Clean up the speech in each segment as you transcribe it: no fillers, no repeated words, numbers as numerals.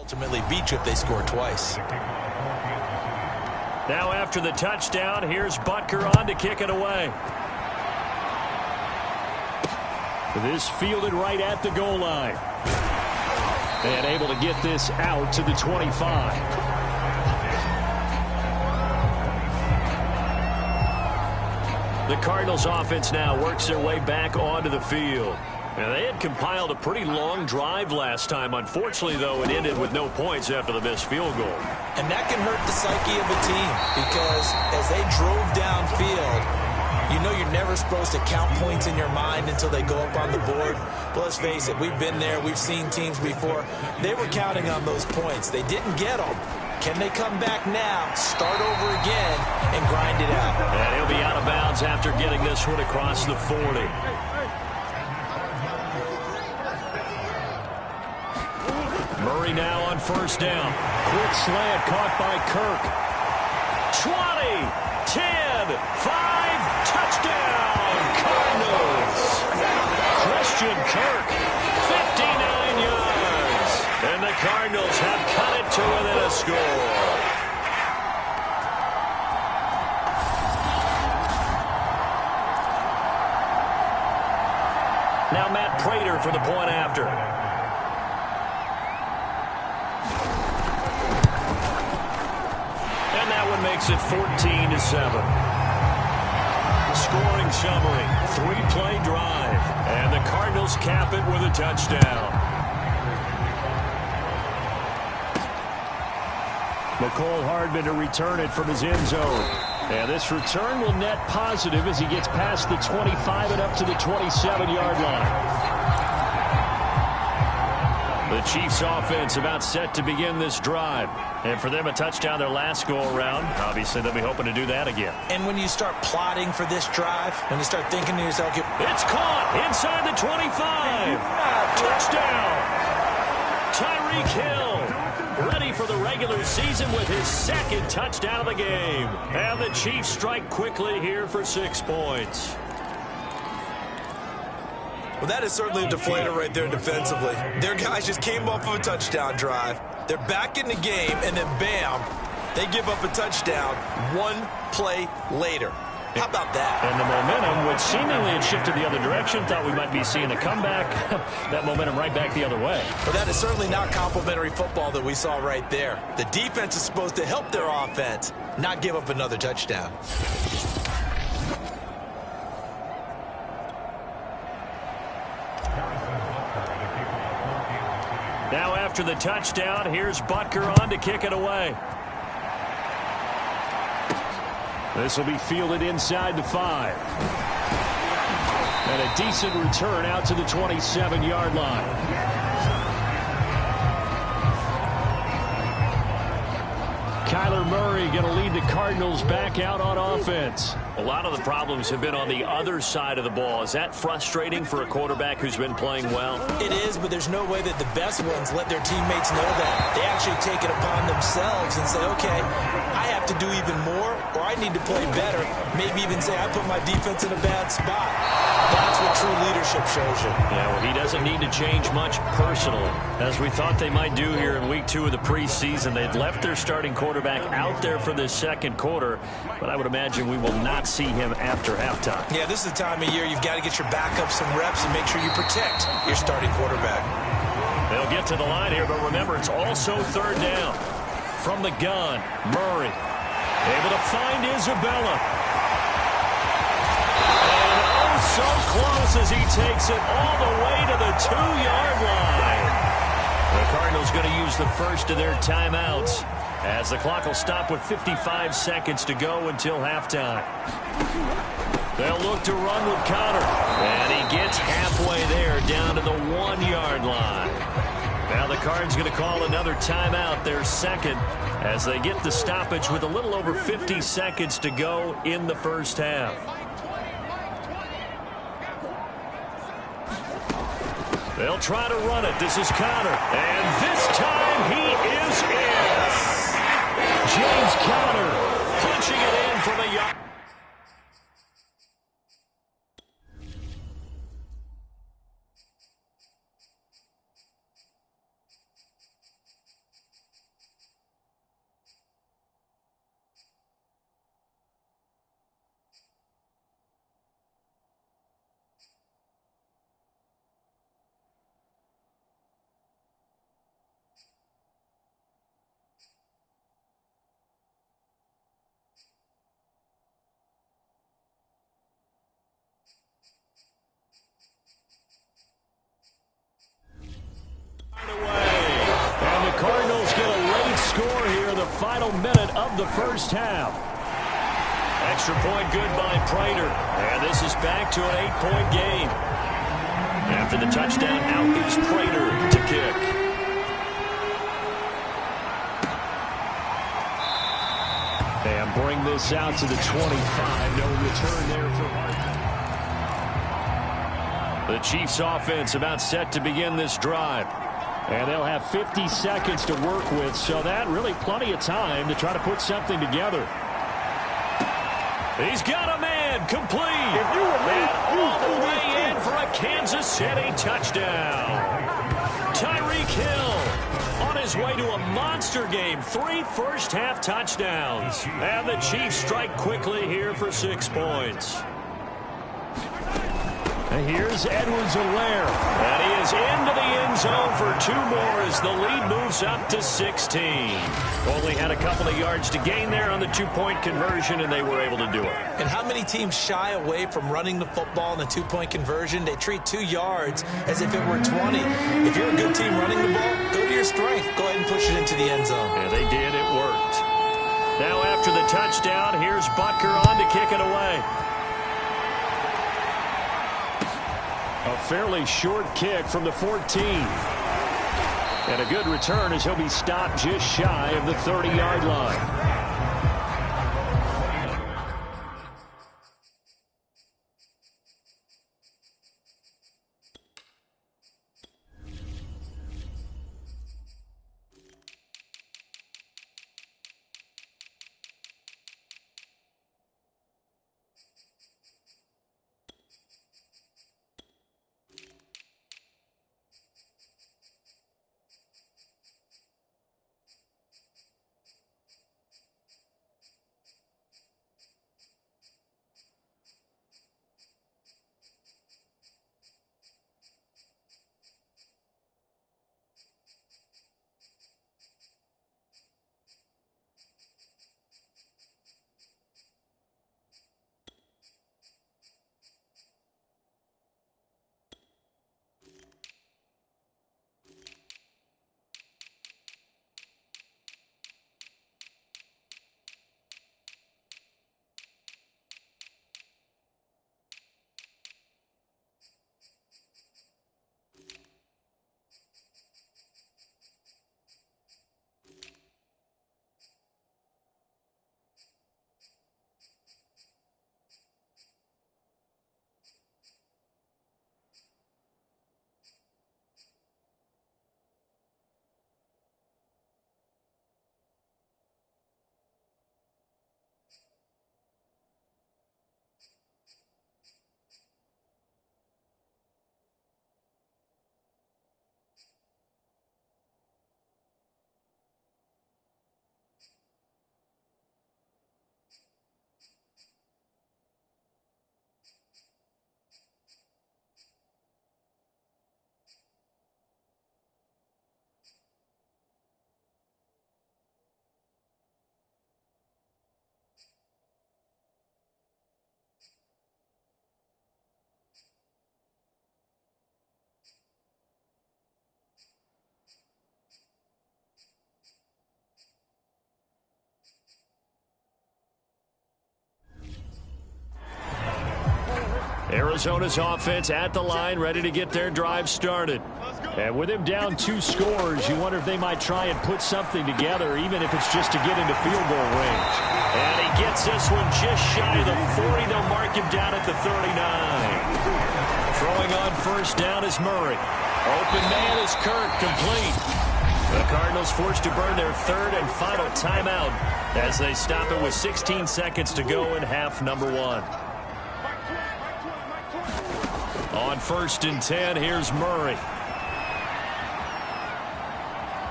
ultimately beat you if they score twice. Now after the touchdown, here's Butker on to kick it away. This fielded right at the goal line. And able to get this out to the 25. The Cardinals offense now works their way back onto the field. Now, they had compiled a pretty long drive last time. Unfortunately, though, it ended with no points after the missed field goal. And that can hurt the psyche of a team because as they drove downfield, you know you're never supposed to count points in your mind until they go up on the board. But let's face it, we've been there. We've seen teams before. They were counting on those points. They didn't get them. Can they come back now, start over again, and grind it out? And he'll be out of bounds after getting this one across the 40. Murray now on first down. Quick slant caught by Kirk. 20, 10, 5, touchdown, Cardinals. Christian Kirk, 59 yards. And the Cardinals have cut it to within a score. Now Matt Prater for the point after. And that one makes it 14-7. Scoring summary, 3-play drive. And the Cardinals cap it with a touchdown. McCole Hardman to return it from his end zone. And this return will net positive as he gets past the 25 and up to the 27-yard line. The Chiefs offense about set to begin this drive. And for them, a touchdown their last go-around. Obviously, they'll be hoping to do that again. And when you start plotting for this drive, when you start thinking to yourself, it's caught inside the 25. Touchdown. Tyreek Hill ready for the regular season with his second touchdown of the game. And the Chiefs strike quickly here for 6 points. Well, that is certainly a deflator right there defensively. Their guys just came off of a touchdown drive. They're back in the game, and then bam, they give up a touchdown 1 play later. How about that? And the momentum, which seemingly had shifted the other direction, thought we might be seeing a comeback. That momentum right back the other way. But that is certainly not complimentary football that we saw right there. The defense is supposed to help their offense, not give up another touchdown. Now after the touchdown, here's Butker on to kick it away. This will be fielded inside the 5. And a decent return out to the 27-yard line. Kyler Murray going to lead the Cardinals back out on offense. A lot of the problems have been on the other side of the ball. Is that frustrating for a quarterback who's been playing well? It is, but there's no way that the best ones let their teammates know that. They actually take it upon themselves and say, okay, I have to do even more, or I need to play better. Maybe even say, I put my defense in a bad spot. That's what true leadership shows you. Yeah, well, he doesn't need to change much personally. As we thought they might do here in week 2 of the preseason, they'd left their starting quarterback out there for this second quarter, but I would imagine we will not see him after halftime. Yeah, this is the time of year you've got to get your backup some reps and make sure you protect your starting quarterback. They'll get to the line here, but remember, it's also third down. From the gun, Murray able to find Isabella. And oh, so close as he takes it all the way to the 2-yard line. The Cardinals going to use the first of their timeouts, as the clock will stop with 55 seconds to go until halftime. They'll look to run with Connor. And he gets halfway there, down to the 1-yard line. Now the Cards going to call another timeout, their second, as they get the stoppage with a little over 50 seconds to go in the first half. They'll try to run it. This is Connor. And this time he is in. James Conner punching it in from a yard. of the first half. Extra point good by Prater. And this is back to an 8-point game. After the touchdown, out is Prater to kick. And bring this out to the 25. No return there for Hart. The Chiefs offense about set to begin this drive. And they'll have 50 seconds to work with, so that really plenty of time to try to put something together. He's got a man complete. And all the way in for a Kansas City touchdown. Tyreek Hill on his way to a monster game. 3 first-half touchdowns. And the Chiefs strike quickly here for 6 points. And here's Edwards-Helaire. And he is into the end zone for 2 more as the lead moves up to 16. Only had a couple of yards to gain there on the 2-point conversion, and they were able to do it. And how many teams shy away from running the football in a 2-point conversion? They treat 2 yards as if it were 20. If you're a good team running the ball, go to your strength. Go ahead and push it into the end zone. Yeah, they did. It worked. Now after the touchdown, here's Butker on to kick it away. A fairly short kick from the 14. And a good return as he'll be stopped just shy of the 30-yard line. Arizona's offense at the line, ready to get their drive started. And with him down 2 scores, you wonder if they might try and put something together, even if it's just to get into field goal range. And he gets this one just shy of the 40. They'll mark him down at the 39. Throwing on first down is Murray. Open man is Kirk, complete. The Cardinals forced to burn their 3rd and final timeout as they stop it with 16 seconds to go in half number 1. On 1st and 10, here's Murray.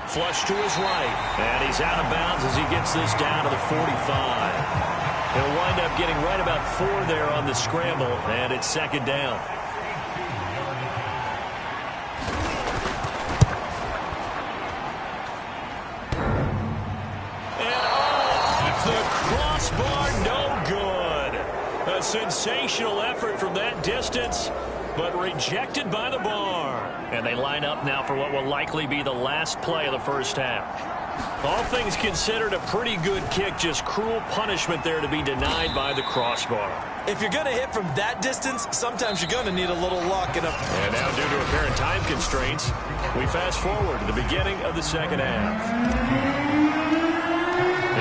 Flush to his right, and he's out of bounds as he gets this down to the 45. He'll wind up getting right about 4 there on the scramble, and it's 2nd down. And off the crossbar, no good. A sensational effort from that distance, but rejected by the bar. And they line up now for what will likely be the last play of the first half. All things considered, a pretty good kick. Just cruel punishment there to be denied by the crossbar. If you're going to hit from that distance, sometimes you're going to need a little luck. And now due to apparent time constraints, we fast forward to the beginning of the second half.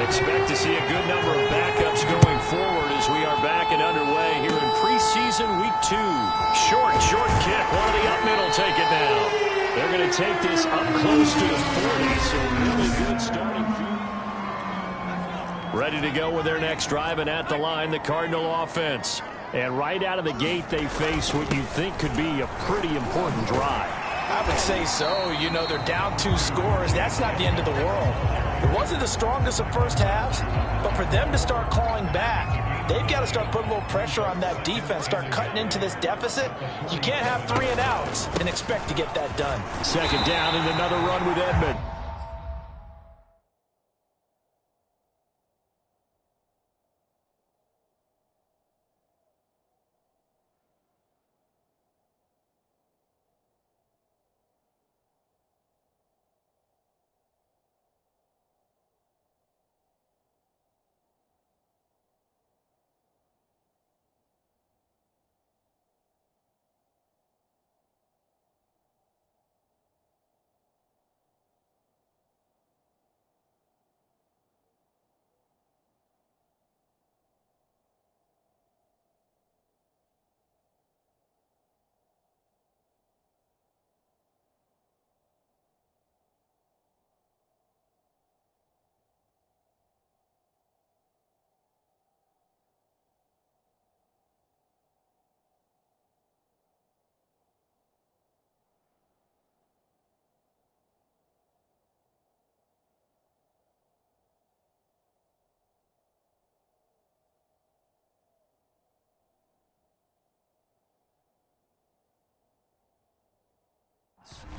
Expect to see a good number of backups going forward as we are back and underway here in preseason week 2. Short kick. One of the up middle take it now. They're going to take this up close to the 40, so really good starting field. Ready to go with their next drive, and at the line, the Cardinal offense. And right out of the gate, they face what you think could be a pretty important drive. I would say so. You know, they're down 2 scores. That's not the end of the world. It wasn't the strongest of first halves, but for them to start clawing back, they've got to start putting a little pressure on that defense, start cutting into this deficit. You can't have 3 and outs and expect to get that done. Second down and another run with Edmond.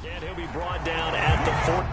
And he'll be brought down at the 40.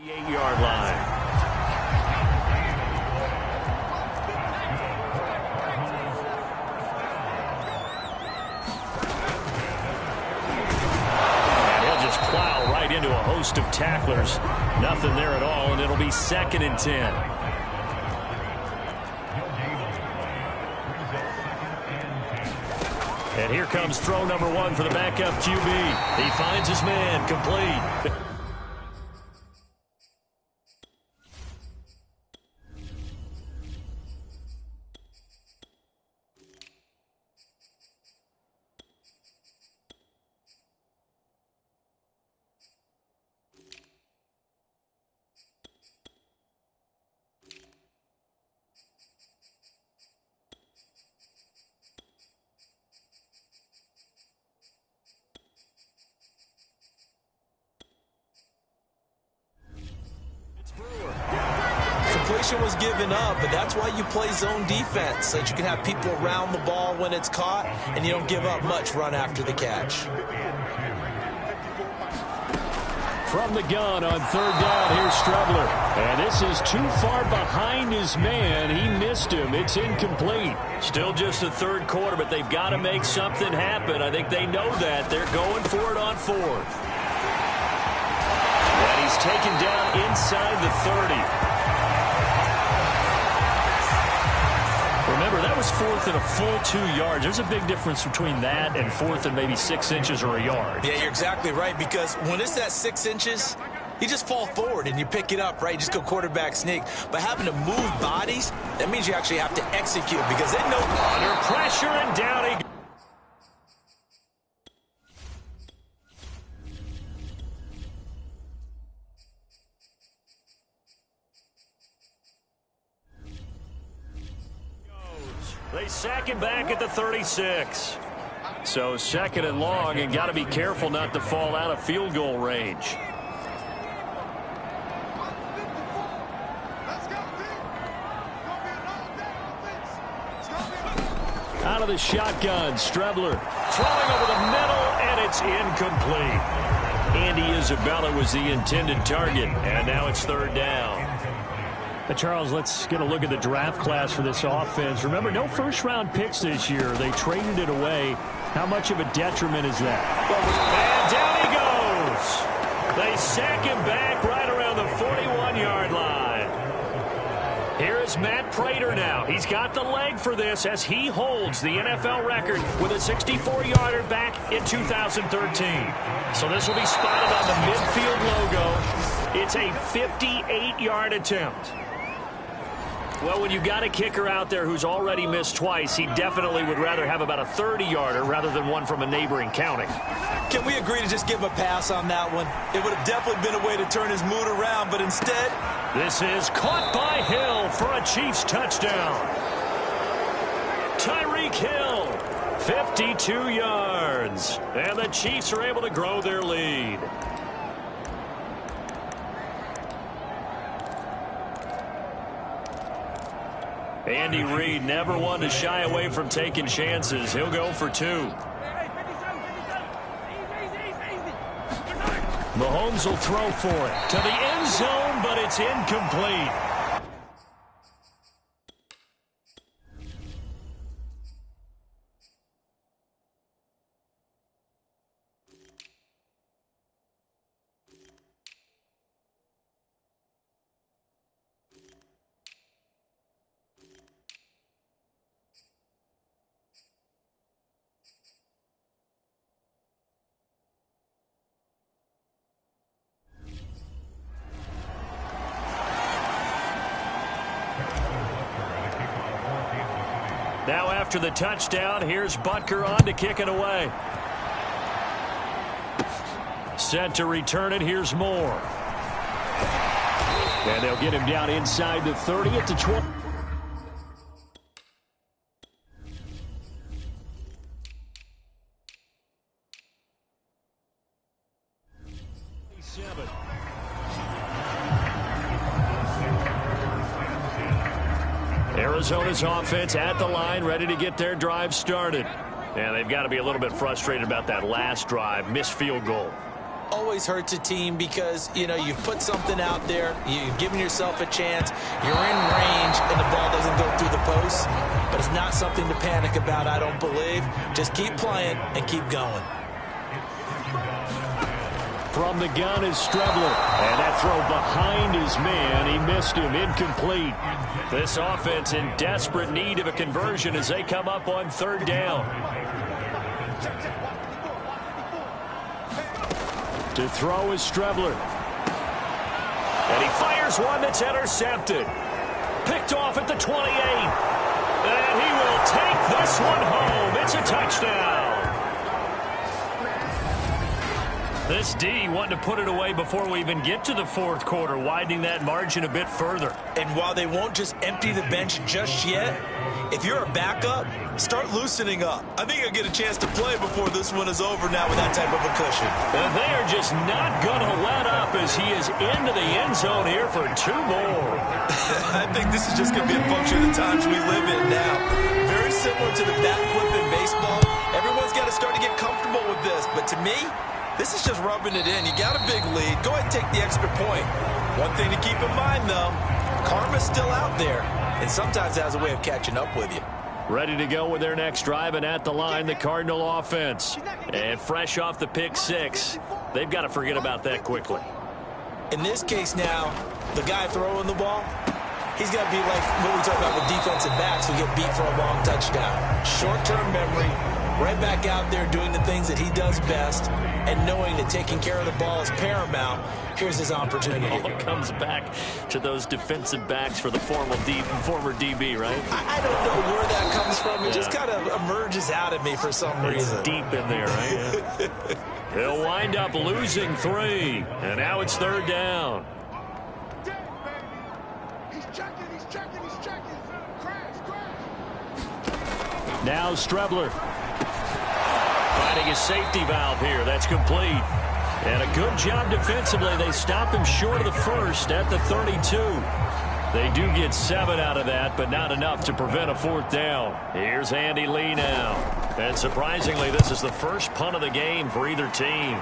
8-yard line. Plow right into a host of tacklers. Nothing there at all, and it'll be 2nd and 10. And here comes throw number 1 for the backup QB. He finds his man, complete. Completion was given up, but that's why you play zone defense, so that you can have people around the ball when it's caught, and you don't give up much run after the catch. From the gun on 3rd down, here's Strebler. And this is too far behind his man. He missed him. It's incomplete. Still just the 3rd quarter, but they've got to make something happen. I think they know that. They're going for it on 4th. And he's taken down inside the 30. Remember, that was 4th and a full 2 yards. There's a big difference between that and 4th and maybe 6 inches or a yard. Yeah, you're exactly right, because when it's at 6 inches, you just fall forward and you pick it up, right? You just go quarterback sneak. But having to move bodies, that means you actually have to execute, because they know under pressure, and down he goes. They sack him back at the 36. So 2nd and long, and got to be careful not to fall out of field goal range. Out of the shotgun, Strebler throwing over the middle, and it's incomplete. Andy Isabella was the intended target, and now it's 3rd down. Charles, let's get a look at the draft class for this offense. Remember, no first-round picks this year. They traded it away. How much of a detriment is that? And down he goes. They sack him back right around the 41-yard line. Here is Matt Prater now. He's got the leg for this as he holds the NFL record with a 64-yarder back in 2013. So this will be spotted on the midfield logo. It's a 58-yard attempt. Well, when you've got a kicker out there who's already missed twice, he definitely would rather have about a 30-yarder rather than one from a neighboring county. Can we agree to just give him a pass on that one? It would have definitely been a way to turn his mood around, but instead... This is caught by Hill for a Chiefs touchdown. Tyreek Hill, 52 yards. And the Chiefs are able to grow their lead. Andy Reid, never one to shy away from taking chances. He'll go for 2. Mahomes will throw for it to the end zone, but it's incomplete. Now after the touchdown, here's Butker on to kick it away. Set to return it, here's Moore. And they'll get him down inside the 30 at the 20. Arizona's offense at the line, ready to get their drive started. And they've got to be a little bit frustrated about that last drive, missed field goal. always hurts a team because, you know, you've put something out there, you've given yourself a chance, you're in range, and the ball doesn't go through the post. But it's not something to panic about, I don't believe. Just keep playing and keep going. From the gun is Strebler. And that throw behind his man. He missed him. Incomplete. This offense in desperate need of a conversion as they come up on third down. To throw is Strebler. And he fires one that's intercepted. Picked off at the 28. And he will take this one home. It's a touchdown. This D wanting to put it away before we even get to the fourth quarter, widening that margin a bit further. And while they won't just empty the bench just yet, if you're a backup, start loosening up. I think you'll get a chance to play before this one is over now with that type of a cushion. And they are just not going to let up as he is into the end zone here for two more. I think this is just going to be a function of the times we live in now. Very similar to the bat flip in baseball. Everyone's got to start to get comfortable with this. But to me, this is just rubbing it in. You got a big lead. Go ahead and take the extra point. One thing to keep in mind, though, karma's still out there, and sometimes it has a way of catching up with you. Ready to go with their next drive, and at the line, the Cardinal offense. And fresh off the pick six, they've got to forget about that quickly. In this case now, the guy throwing the ball, he's got to be like what we talk about with defensive backs who get beat for a long touchdown. Short-term memory, right back out there doing the things that he does best, and knowing that taking care of the ball is paramount. Here's his opportunity. It comes back to those defensive backs for the former DB, right? I don't know where that comes from. It just kind of emerges out of me for some reason. It's deep in there, right? He'll wind up losing 3, and now it's third down. He's checking. Crash. Now Strebler. Finding his safety valve here. That's complete. And a good job defensively. They stop him short of the first at the 32. They do get 7 out of that, but not enough to prevent a fourth down. Here's Andy Lee now. And surprisingly, this is the first punt of the game for either team.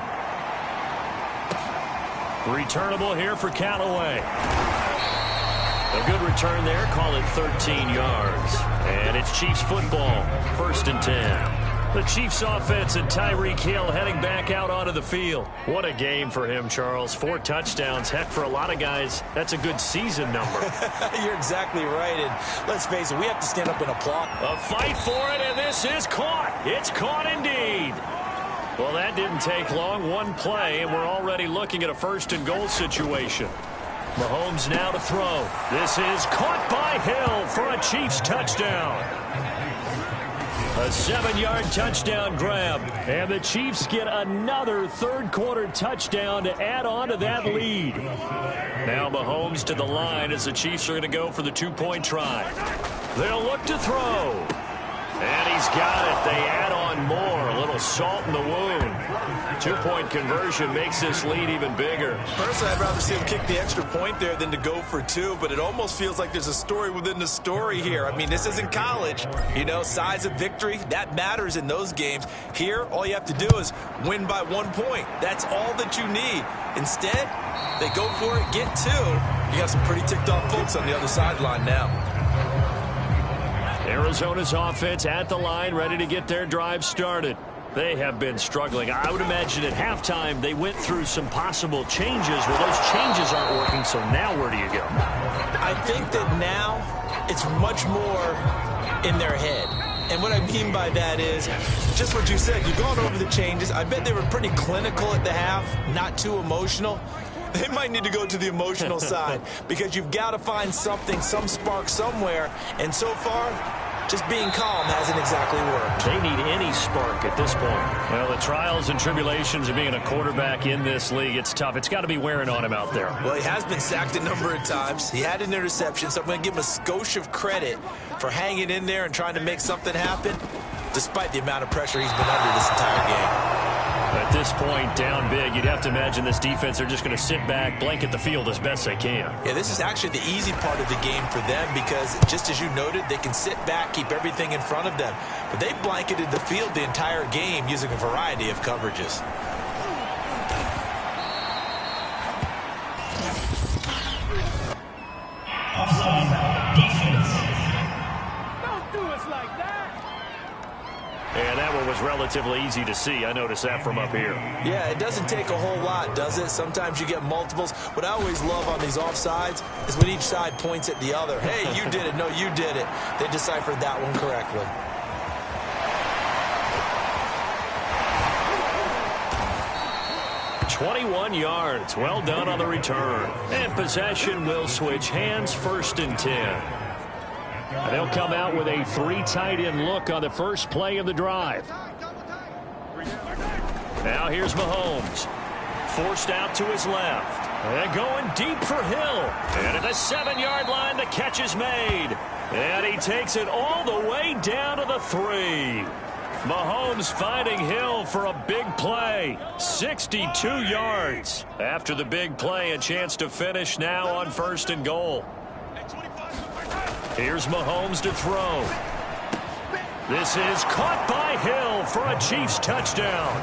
Returnable here for Callaway. A good return there. Call it 13 yards. And it's Chiefs football. 1st and 10. The Chiefs offense and Tyreek Hill heading back out onto the field. What a game for him, Charles. 4 touchdowns. Heck, for a lot of guys, that's a good season number. You're exactly right. And let's face it, we have to stand up and applaud. A fight for it, and this is caught. It's caught indeed. Well, that didn't take long. One play, and we're already looking at a 1st and goal situation. Mahomes now to throw. This is caught by Hill for a Chiefs touchdown. A 7-yard touchdown grab. And the Chiefs get another third-quarter touchdown to add on to that lead. Now Mahomes to the line as the Chiefs are going to go for the 2-point try. They'll look to throw. And he's got it. They add on more. A little salt in the wound. 2-point conversion makes this lead even bigger. Personally, I'd rather see him kick the extra point there than to go for 2, but it almost feels like there's a story within the story here. I mean, this isn't college. You know, size of victory, that matters in those games. Here, all you have to do is win by 1 point. That's all that you need. Instead, they go for it, get 2. You got some pretty ticked off folks on the other sideline now. Arizona's offense at the line, ready to get their drive started. They have been struggling. I would imagine at halftime they went through some possible changes. Well, those changes aren't working, so now where do you go? I think that now it's much more in their head. And what I mean by that is just what you said. You've gone over the changes. I bet they were pretty clinical at the half, not too emotional. They might need to go to the emotional side because you've got to find something, some spark somewhere. And so far, just being calm hasn't exactly worked. They need any spark at this point. Well, the trials and tribulations of being a quarterback in this league, it's tough. It's got to be wearing on him out there. Well, he has been sacked a number of times. He had an interception, so I'm going to give him a skosh of credit for hanging in there and trying to make something happen, despite the amount of pressure he's been under this entire game. At this point, down big, you'd have to imagine this defense are just going to sit back, blanket the field as best they can. Yeah, this is actually the easy part of the game for them because, just as you noted, they can sit back, keep everything in front of them. But they blanketed the field the entire game using a variety of coverages. that one was relatively easy to see. I noticed that from up here. Yeah, it doesn't take a whole lot, does it? Sometimes you get multiples. What I always love on these offsides is when each side points at the other. Hey, you did it. No, you did it. They deciphered that one correctly. "21 yards. Well done on the return. And possession will switch hands, 1st and 10. They'll come out with a 3 tight end look on the first play of the drive. Now here's Mahomes. Forced out to his left. And going deep for Hill. And at the 7-yard line, the catch is made. And he takes it all the way down to the 3. Mahomes finding Hill for a big play. 62 yards. After the big play, a chance to finish now on 1st and goal. Here's Mahomes to throw. This is caught by Hill for a Chiefs touchdown.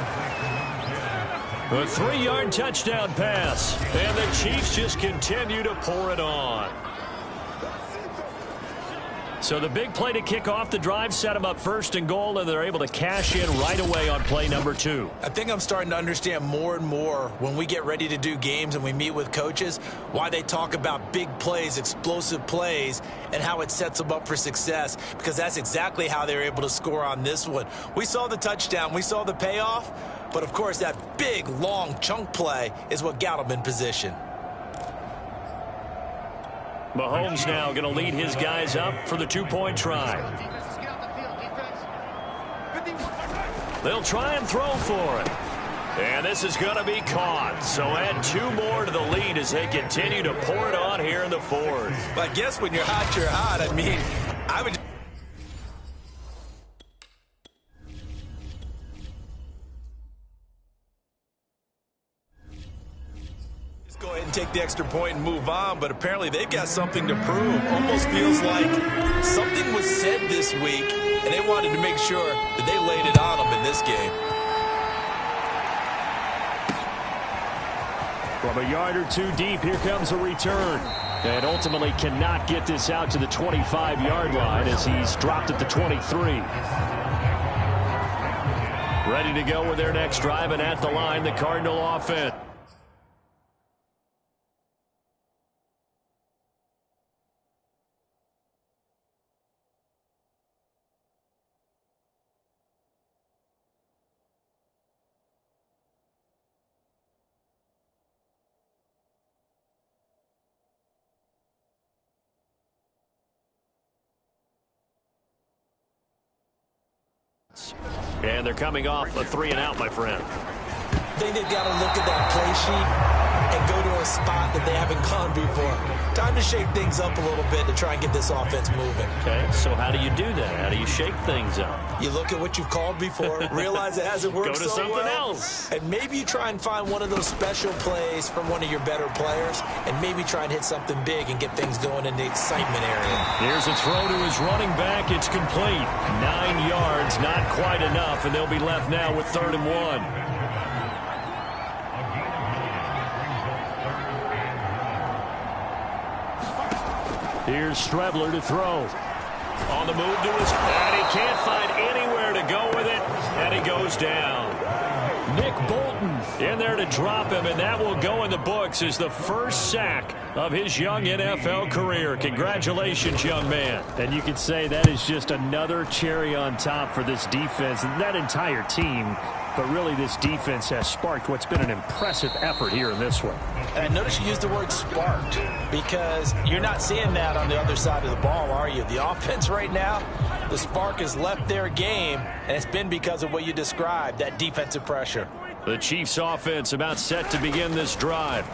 A 3-yard touchdown pass. And the Chiefs just continue to pour it on. So the big play to kick off the drive set them up 1st and goal, and they're able to cash in right away on play number 2. I think I'm starting to understand more and more when we get ready to do games and we meet with coaches why they talk about big plays, explosive plays, and how it sets them up for success, because that's exactly how they're able to score on this one. We saw the touchdown. We saw the payoff. But, of course, that big, long chunk play is what got them in position. Mahomes now going to lead his guys up for the 2-point try. They'll try and throw for it. And this is going to be caught. So add 2 more to the lead as they continue to pour it on here in the 4th. But I guess when you're hot, you're hot. I mean, I would go ahead and take the extra point and move on, but apparently they've got something to prove. Almost feels like something was said this week, and they wanted to make sure that they laid it on them in this game. From a yard or 2 deep, here comes a return. And ultimately cannot get this out to the 25-yard line as he's dropped at the 23. Ready to go with their next drive, and at the line, the Cardinal offense. And they're coming off a 3-and-out, my friend. I think they've got to look at that play sheet and go to a spot that they haven't gone before. Time to shake things up a little bit to try and get this offense moving. Okay, so how do you do that? How do you shake things up? You look at what you've called before, realize it hasn't worked so well. Go to something else. And maybe you try and find one of those special plays from one of your better players, and maybe try and hit something big and get things going in the excitement area. Here's a throw to his running back. It's complete. 9 yards, not quite enough, and they'll be left now with 3rd and 1. Here's Strebler to throw. On the move to his, and he can't find anywhere to go with it, and he goes down. Nick Bolton in there to drop him, and that will go in the books as the first sack of his young NFL career. Congratulations, young man. And you could say that is just another cherry on top for this defense and that entire team. But really, this defense has sparked what's been an impressive effort here in this one. And I notice you used the word sparked, because you're not seeing that on the other side of the ball, are you? The offense right now, the spark has left their game, and it's been because of what you described, that defensive pressure. The Chiefs offense about set to begin this drive.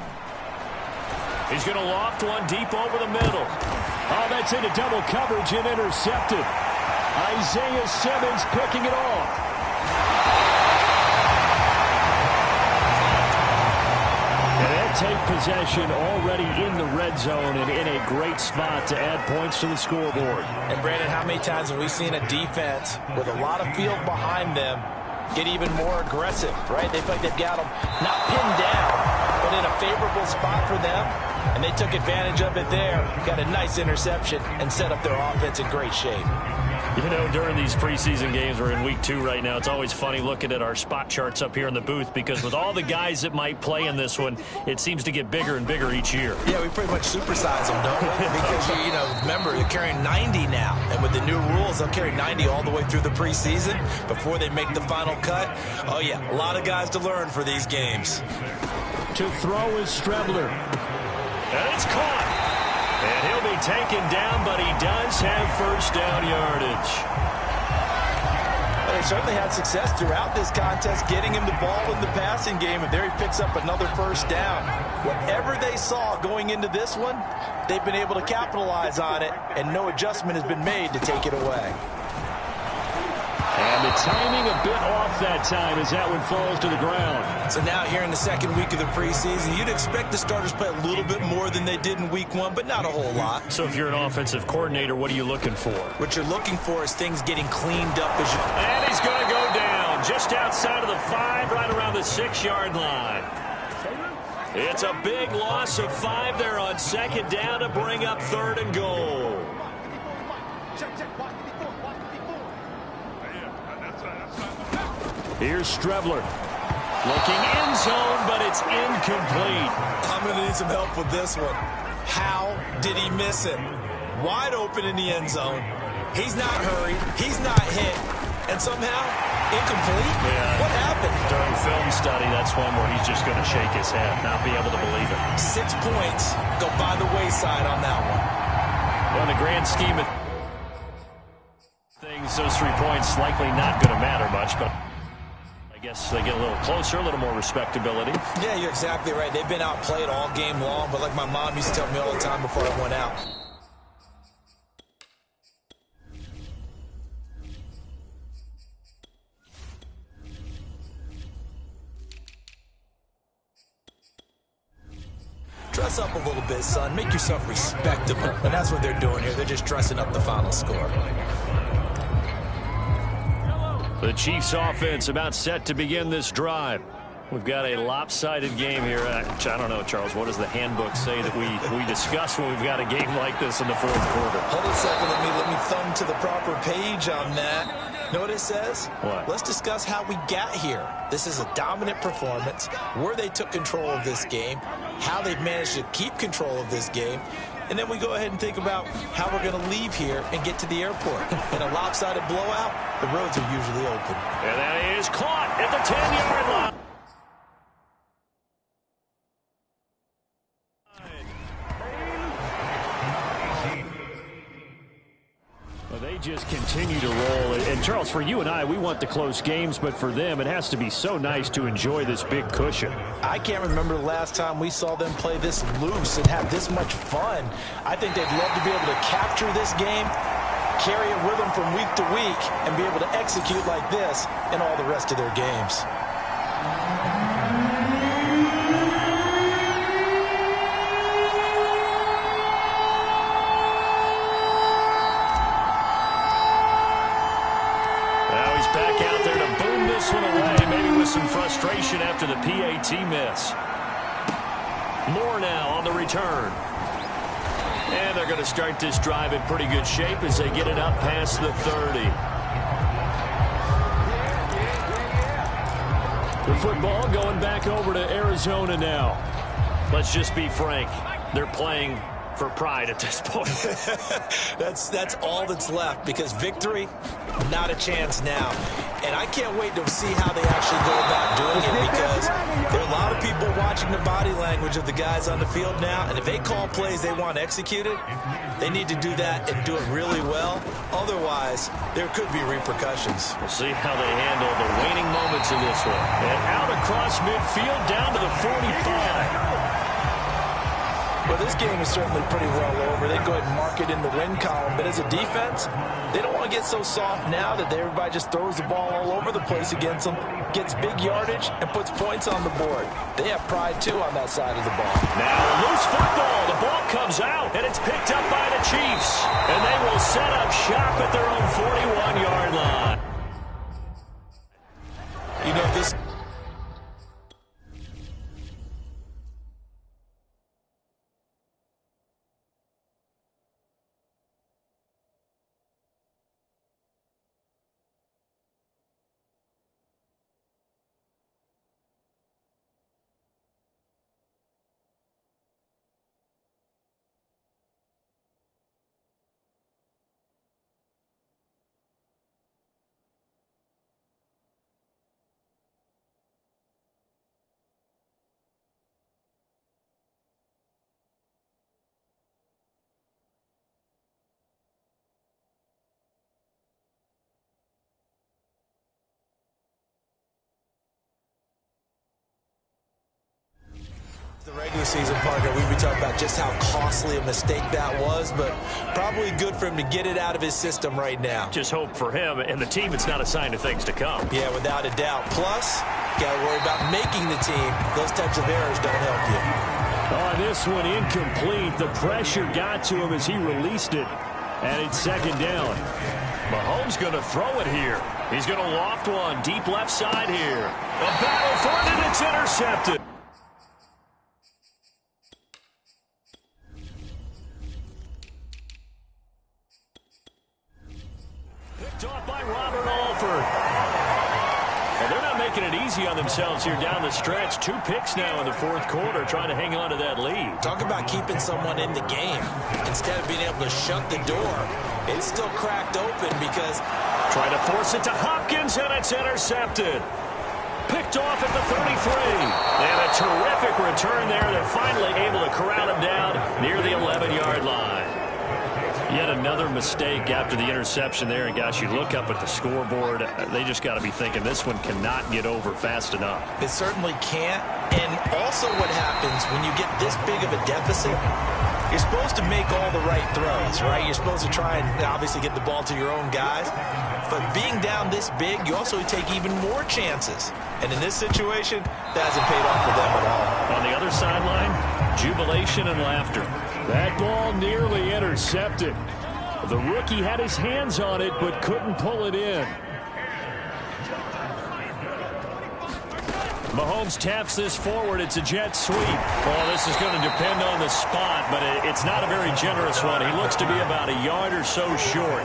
He's going to loft one deep over the middle. Oh, that's into double coverage and intercepted. Isaiah Simmons picking it off. Take possession already in the red zone and in a great spot to add points to the scoreboard. And Brandon, how many times have we seen a defense with a lot of field behind them get even more aggressive, right? They feel like they've got them not pinned down, but in a favorable spot for them, and they took advantage of it there. Got a nice interception and set up their offense in great shape. You know, during these preseason games, we're in week 2 right now, it's always funny looking at our spot charts up here in the booth because with all the guys that might play in this one, it seems to get bigger and bigger each year. Yeah, we pretty much supersize them, don't we? Because, you know, remember, they're carrying 90 now. And with the new rules, they'll carry 90 all the way through the preseason before they make the final cut. Oh, yeah, a lot of guys to learn for these games. To throw is Strebler. And it's caught. And he'll be taken down, but he does have first down yardage. Well, they certainly had success throughout this contest getting him the ball in the passing game, and there he picks up another first down. Whatever they saw going into this one, they've been able to capitalize on it, and no adjustment has been made to take it away. And the timing a bit off that time as that one falls to the ground. So now here in the second week of the preseason, you'd expect the starters play a little bit more than they did in week 1, but not a whole lot. So if you're an offensive coordinator, what are you looking for? What you're looking for is things getting cleaned up as you... And he's going to go down just outside of the 5, right around the 6-yard line. It's a big loss of 5 there on second down to bring up 3rd and goal. Here's Strebler. Looking end zone, but it's incomplete. I'm going to need some help with this one. How did he miss it? Wide open in the end zone. He's not hurried. He's not hit. And somehow, incomplete? Yeah. What happened? During film study, that's one where he's just going to shake his head, not be able to believe it. 6 points go by the wayside on that one. Well, in the grand scheme of things, those 3 points likely not going to matter much, but I guess they get a little closer, a little more respectability. Yeah, you're exactly right. They've been outplayed all game long, but like my mom used to tell me all the time before I went out. Dress up a little bit, son. Make yourself respectable. And that's what they're doing here. They're just dressing up the final score. The Chiefs offense about set to begin this drive. We've got a lopsided game here. I don't know, Charles, what does the handbook say that we discuss when we've got a game like this in the 4th quarter? Hold on a second. Let me thumb to the proper page on that. Know what it says? What? Let's discuss how we got here. This is a dominant performance, where they took control of this game, how they've managed to keep control of this game, and then we go ahead and think about how we're going to leave here and get to the airport. In a lopsided blowout, the roads are usually open. And that is caught at the 10-yard line. They just continue to roll. And, Charles, for you and I, we want the close games, but for them, it has to be so nice to enjoy this big cushion. I can't remember the last time we saw them play this loose and have this much fun. I think they'd love to be able to capture this game, carry it with them from week to week, and be able to execute like this in all the rest of their games. Back out there to boom this one away, maybe with some frustration after the PAT miss. Moore now on the return. And they're going to start this drive in pretty good shape as they get it up past the 30. The football going back over to Arizona now. Let's just be frank. They're playing for pride at this point. That's all that's left, because victory, not a chance now. And I can't wait to see how they actually go about doing it, because there are a lot of people watching the body language of the guys on the field now, and if they call plays they want executed, they need to do that and do it really well. Otherwise, there could be repercussions. We'll see how they handle the waning moments of this one. And out across midfield down to the 45. Well, this game is certainly pretty well over. They go ahead and mark it in the win column. But as a defense, they don't want to get so soft now that everybody just throws the ball all over the place against them, gets big yardage, and puts points on the board. They have pride, too, on that side of the ball. Now, loose football. The ball comes out, and it's picked up by the Chiefs. And they will set up shop at their own 41-yard line. You know, this... regular season, partner, we'd be talking about just how costly a mistake that was, but probably good for him to get it out of his system right now. Just hope for him and the team it's not a sign of things to come. Yeah, without a doubt. Plus, got to worry about making the team. Those types of errors don't help you. On this one, incomplete. The pressure got to him as he released it, and it's second down. Mahomes going to throw it here. He's going to loft one deep left side here. A battle for it, and it's intercepted. Picked off by Robert Alford. Well, they're not making it easy on themselves here down the stretch. 2 picks now in the fourth quarter, trying to hang on to that lead. Talk about keeping someone in the game. Instead of being able to shut the door, it's still cracked open because... Trying to force it to Hopkins, and it's intercepted. Picked off at the 33. And a terrific return there. They're finally able to corral him down near the 11-yard line. Yet another mistake after the interception there. And, gosh, you look up at the scoreboard, they just got to be thinking this one cannot get over fast enough. It certainly can't. And also what happens when you get this big of a deficit, you're supposed to make all the right throws, right? You're supposed to try and obviously get the ball to your own guys. But being down this big, you also take even more chances. And in this situation, that hasn't paid off for them at all. On the other sideline, jubilation and laughter. That ball nearly intercepted. The rookie had his hands on it but couldn't pull it in. Mahomes taps this forward. It's a jet sweep. Well, this is going to depend on the spot, but it's not a very generous one. He looks to be about a yard or so short.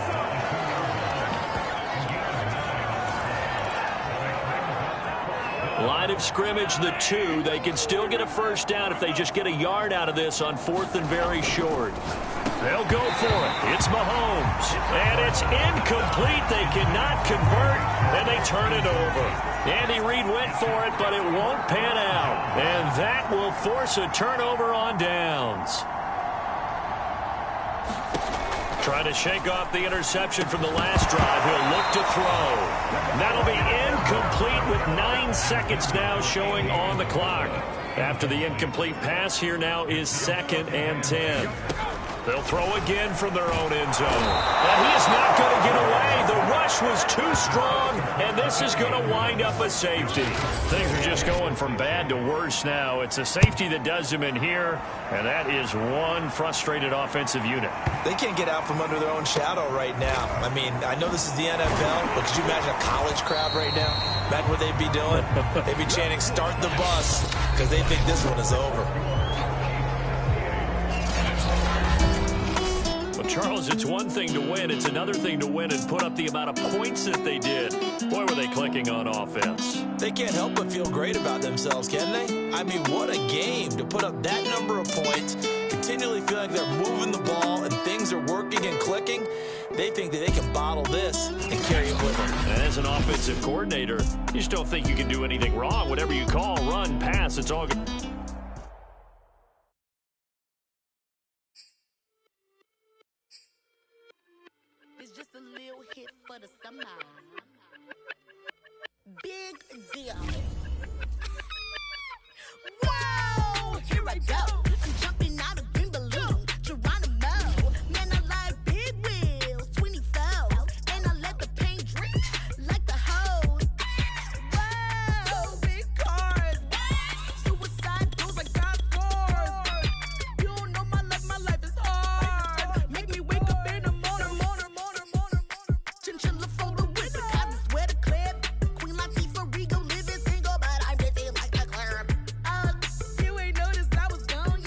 Line of scrimmage, the 2. They can still get a first down if they just get a yard out of this on 4th and very short. They'll go for it. It's Mahomes. And it's incomplete. They cannot convert, and they turn it over. Andy Reid went for it, but it won't pan out. And that will force a turnover on downs. Trying to shake off the interception from the last drive. He'll look to throw. That'll be incomplete with 9 seconds now showing on the clock. After the incomplete pass, here now is 2nd and 10. They'll throw again from their own end zone. And he is not going to get away. The rush was too strong, and this is going to wind up a safety. Things are just going from bad to worse now. It's a safety that does them in here, and that is one frustrated offensive unit. They can't get out from under their own shadow right now. I mean, I know this is the NFL, but could you imagine a college crowd right now? Imagine what they'd be doing. They'd be chanting, "Start the bus," because they think this one is over. Charles, it's one thing to win. It's another thing to win and put up the amount of points that they did. Boy, were they clicking on offense. They can't help but feel great about themselves, can they? I mean, what a game to put up that number of points, continually feel like they're moving the ball and things are working and clicking. They think that they can bottle this and carry it with them. And as an offensive coordinator, you just don't think you can do anything wrong. Whatever you call, run, pass, it's all good. Just a little hit for the summer. Big deal. Whoa, here I go. I'm jumping out of green balloon. Geronimo, man, I like big wheels, 24s, and I let the paint drip like the hose. Whoa, big cars, suicide doors, I got scores. You don't know my life is hard. Make me wake up in the morning. Chinchilla for the wizard, cause I swear to clip. Queen Latifah, Rigo, living single, but I'm busy like the club. You ain't noticed I was gone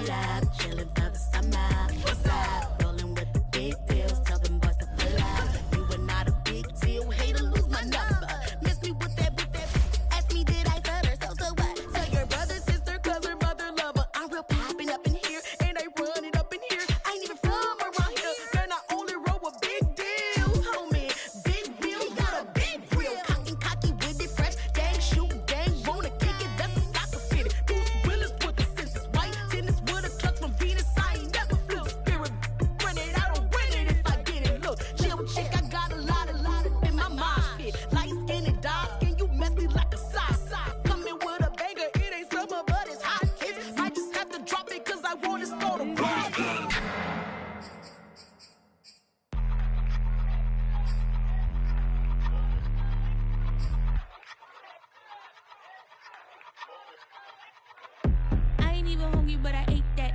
pull up, chillin' for the summer. What's up? Rolling with the big deals, tell them boys to pull up. You are not a big deal, hate to lose my number. Miss me with that, ask me did I stutter, so what? So your brother, sister, cousin, mother, lover. I'm real poppin' up in here, and I run it up in here. I ain't even from around here, man, I only roll with big deals, homie. Big wheels, got a big grill. Cocky with it, fresh, gang, shoot, gang, wanna kick it, that's a soccer fit. Bruce Willis with the senses, white tennis with a truck from Venus. I ain't never flew spirit, run it, I don't win it if I get it. Look, chill chick, I got a lot in my mind. Fit light skin and dark skin, you mess me like a sock. Coming with a banger, it ain't summer, but it's hot. Hits, I just have to drop it cause I want to start a rock. I ain't even hungry, but I ate that.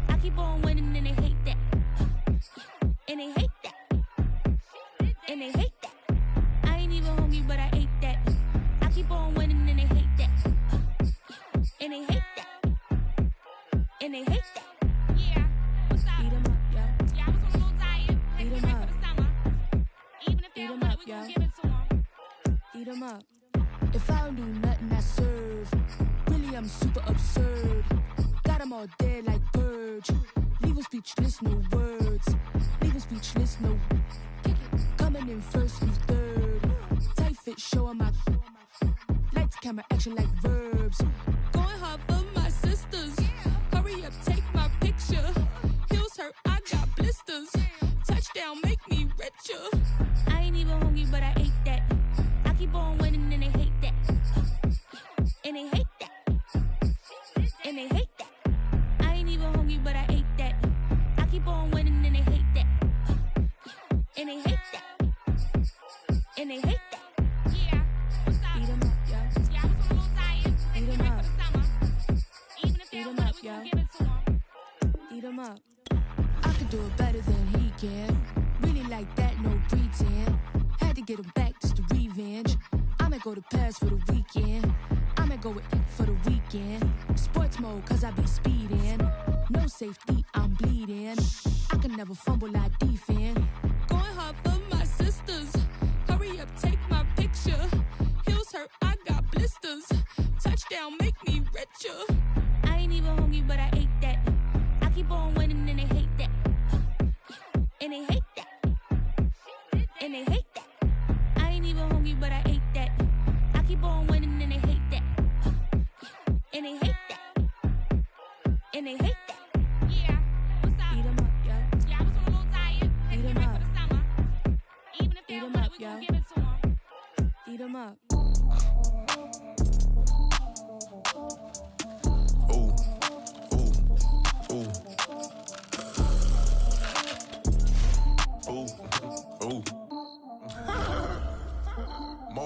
I keep on winning and they hate that. And they hate that. And they hate that. I ain't even hungry, but I ate that. I keep on winning and they hate that. And they hate that. And they hate that. Yeah, what's up? Eat 'em up, yo. Yeah, I was on a little diet. Had to Eat 'em get ready up. for the summer. Even if they Eat don't 'em want up, it, we gon' yo. give it to them. Eat 'em up. If I don't do nothing, I serve. Really, I'm super absurd. Got 'em all dead like birds. Leave 'em speechless, no words. Leave 'em speechless, no. Coming in first, you third. Tight fit, show 'em my. Lights, camera, action like verbs. Going hard for my sisters. Hurry up, take my picture. Heels hurt, I got blisters. Touchdown, make me richer. I ain't even hungry, but I ate that. I keep on winning and they hate that. And they hate that. And they hate that. I ain't even hungry, but I ate that. I keep on winning and they hate that. And they hate that. And they hate that. Yeah, what's up? Eat 'em up, yo. Yeah, I was on a little diet. Had to Eat get 'em ready up. for the summer. Even if they Eat don't 'em want up, it, we yo. gon' give it to them. Eat 'em up. I could do it better than he can. Really like that, no pretend. Had to get him back just to revenge. I'ma go to Paris for the weekend. I'ma go with it for the weekend. Sports mode, cause I be speeding. No safety, I'm bleeding. I can never fumble, I defend. Going hard for my sisters. Hurry up, take my picture. Heels hurt, I got blisters. Touchdown, make me richer. I ain't even hungry, but I ate that. I keep on winning and they hate that. And they hate that. And they hate that. I ain't even hungry, but I ate that. I keep on winning and they hate that. And they hate that. And they hate that. Yeah, what's up? Eat 'em up, yo. Yeah, I was on a little diet. Had to Eat get 'em ready up. for the summer. Even if they Eat don't 'em want up, it, we yo. gon' give it to them. Eat 'em up. Ooh, ooh, ooh. Ooh, ooh. Mo.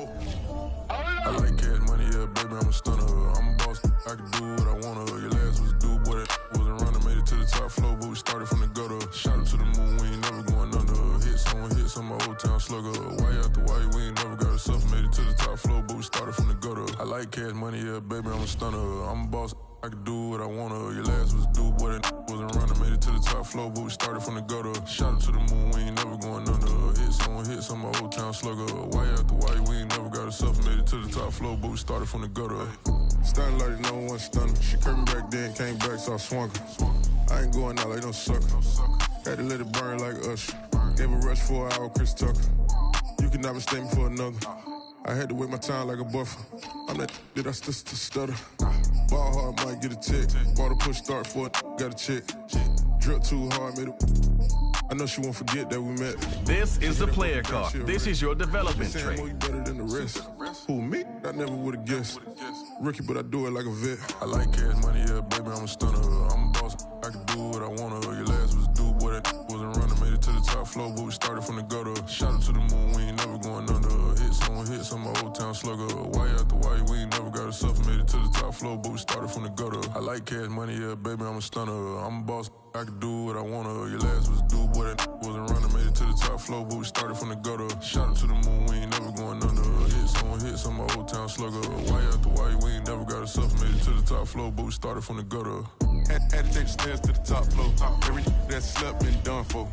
I like cash money, yeah, baby, I'm a stunner. I'm a boss, I can do what I wanna. Your last was do, boy, that wasn't running. Made it to the top floor, but we started from the gutter. Shot up to the moon, we ain't never going under. Hits on my old town slugger. Why after why, we ain't never got a suffer. Made it to the top floor, but we started from the gutter. I like cash money, yeah, baby, I'm a stunner. I'm a boss, I can do what I wanna. Your last was do, boy, that wasn't running. Made it to the top floor, but we started from the gutter. Shot up to the moon, we ain't never going under. Hits on my old town slugger. Why after why, we ain't never got a suffer. Made it to the top floor, but we started from the gutter. Stunning like no one stunning. She curved back then, came back, so I swung her. I ain't going out like no sucker. Had to let it burn like Usher. Gave a rush for an hour, Chris Tucker. You can never mistake me for another. I had to wait my time like a buffer. I'm that that I still stutter. Ball hard, might get a tick. Bought a push start for it, got a chick. Drip too hard, made it. I know she won't forget that we met. This is the player card. This is your development Saying, trait. "Mo, you better than the rest." Who, me? I never would've guessed. Rookie, but I do it like a vet. I like cash money, yeah, baby, I'm a stunner. I'm a boss, I can do what I wanna. Your last was do, boy, that wasn't running. Made it to the top floor, but we started from the gutter. Shot up to the moon, we ain't never going under. Hits on my old town slugger. Why after why, we ain't never got a suffer. Made it to the top floor, but we started from the gutter. I like cash money, yeah, baby, I'm a stunner. I'm a boss, I can do what I wanna. Your last was do, boy, that wasn't running. Made it to the top floor, but we started from the gutter. Shot up to the moon, we ain't never going under. Hits on my old town slugger. Why after why, we ain't never got a suffer. Made it to the top floor, but we started from the gutter. Had to take the stairs to the top floor. Every that slept been done for.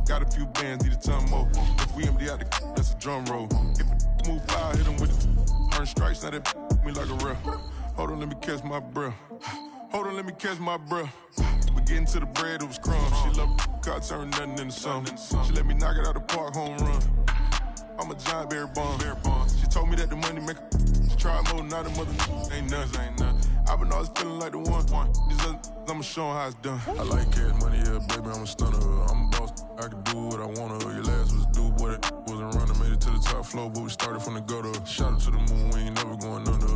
Got a few bands, need a ton more. If we empty out the that's a drum roll. If it move foul, hit him with the earn strikes, now that me like a ref. Hold on, let me catch my breath. Hold on, let me catch my breath. We getting to the bread, it was crumbs. She love car, turn nothing into something. She let me knock it out the park, home run. I'm a giant bear bomb. She told me that the money make she tried more, not a mother ain't nothing. I've been always feeling like the one. These other I'ma show 'em how it's done. I like cash money, yeah, baby, I'm a stunner. I'm a boss, I can do what I wanna. Your last was do what it wasn't running. Made it to the top floor, but we started from the gutter. Shout out to the moon, we ain't never going under.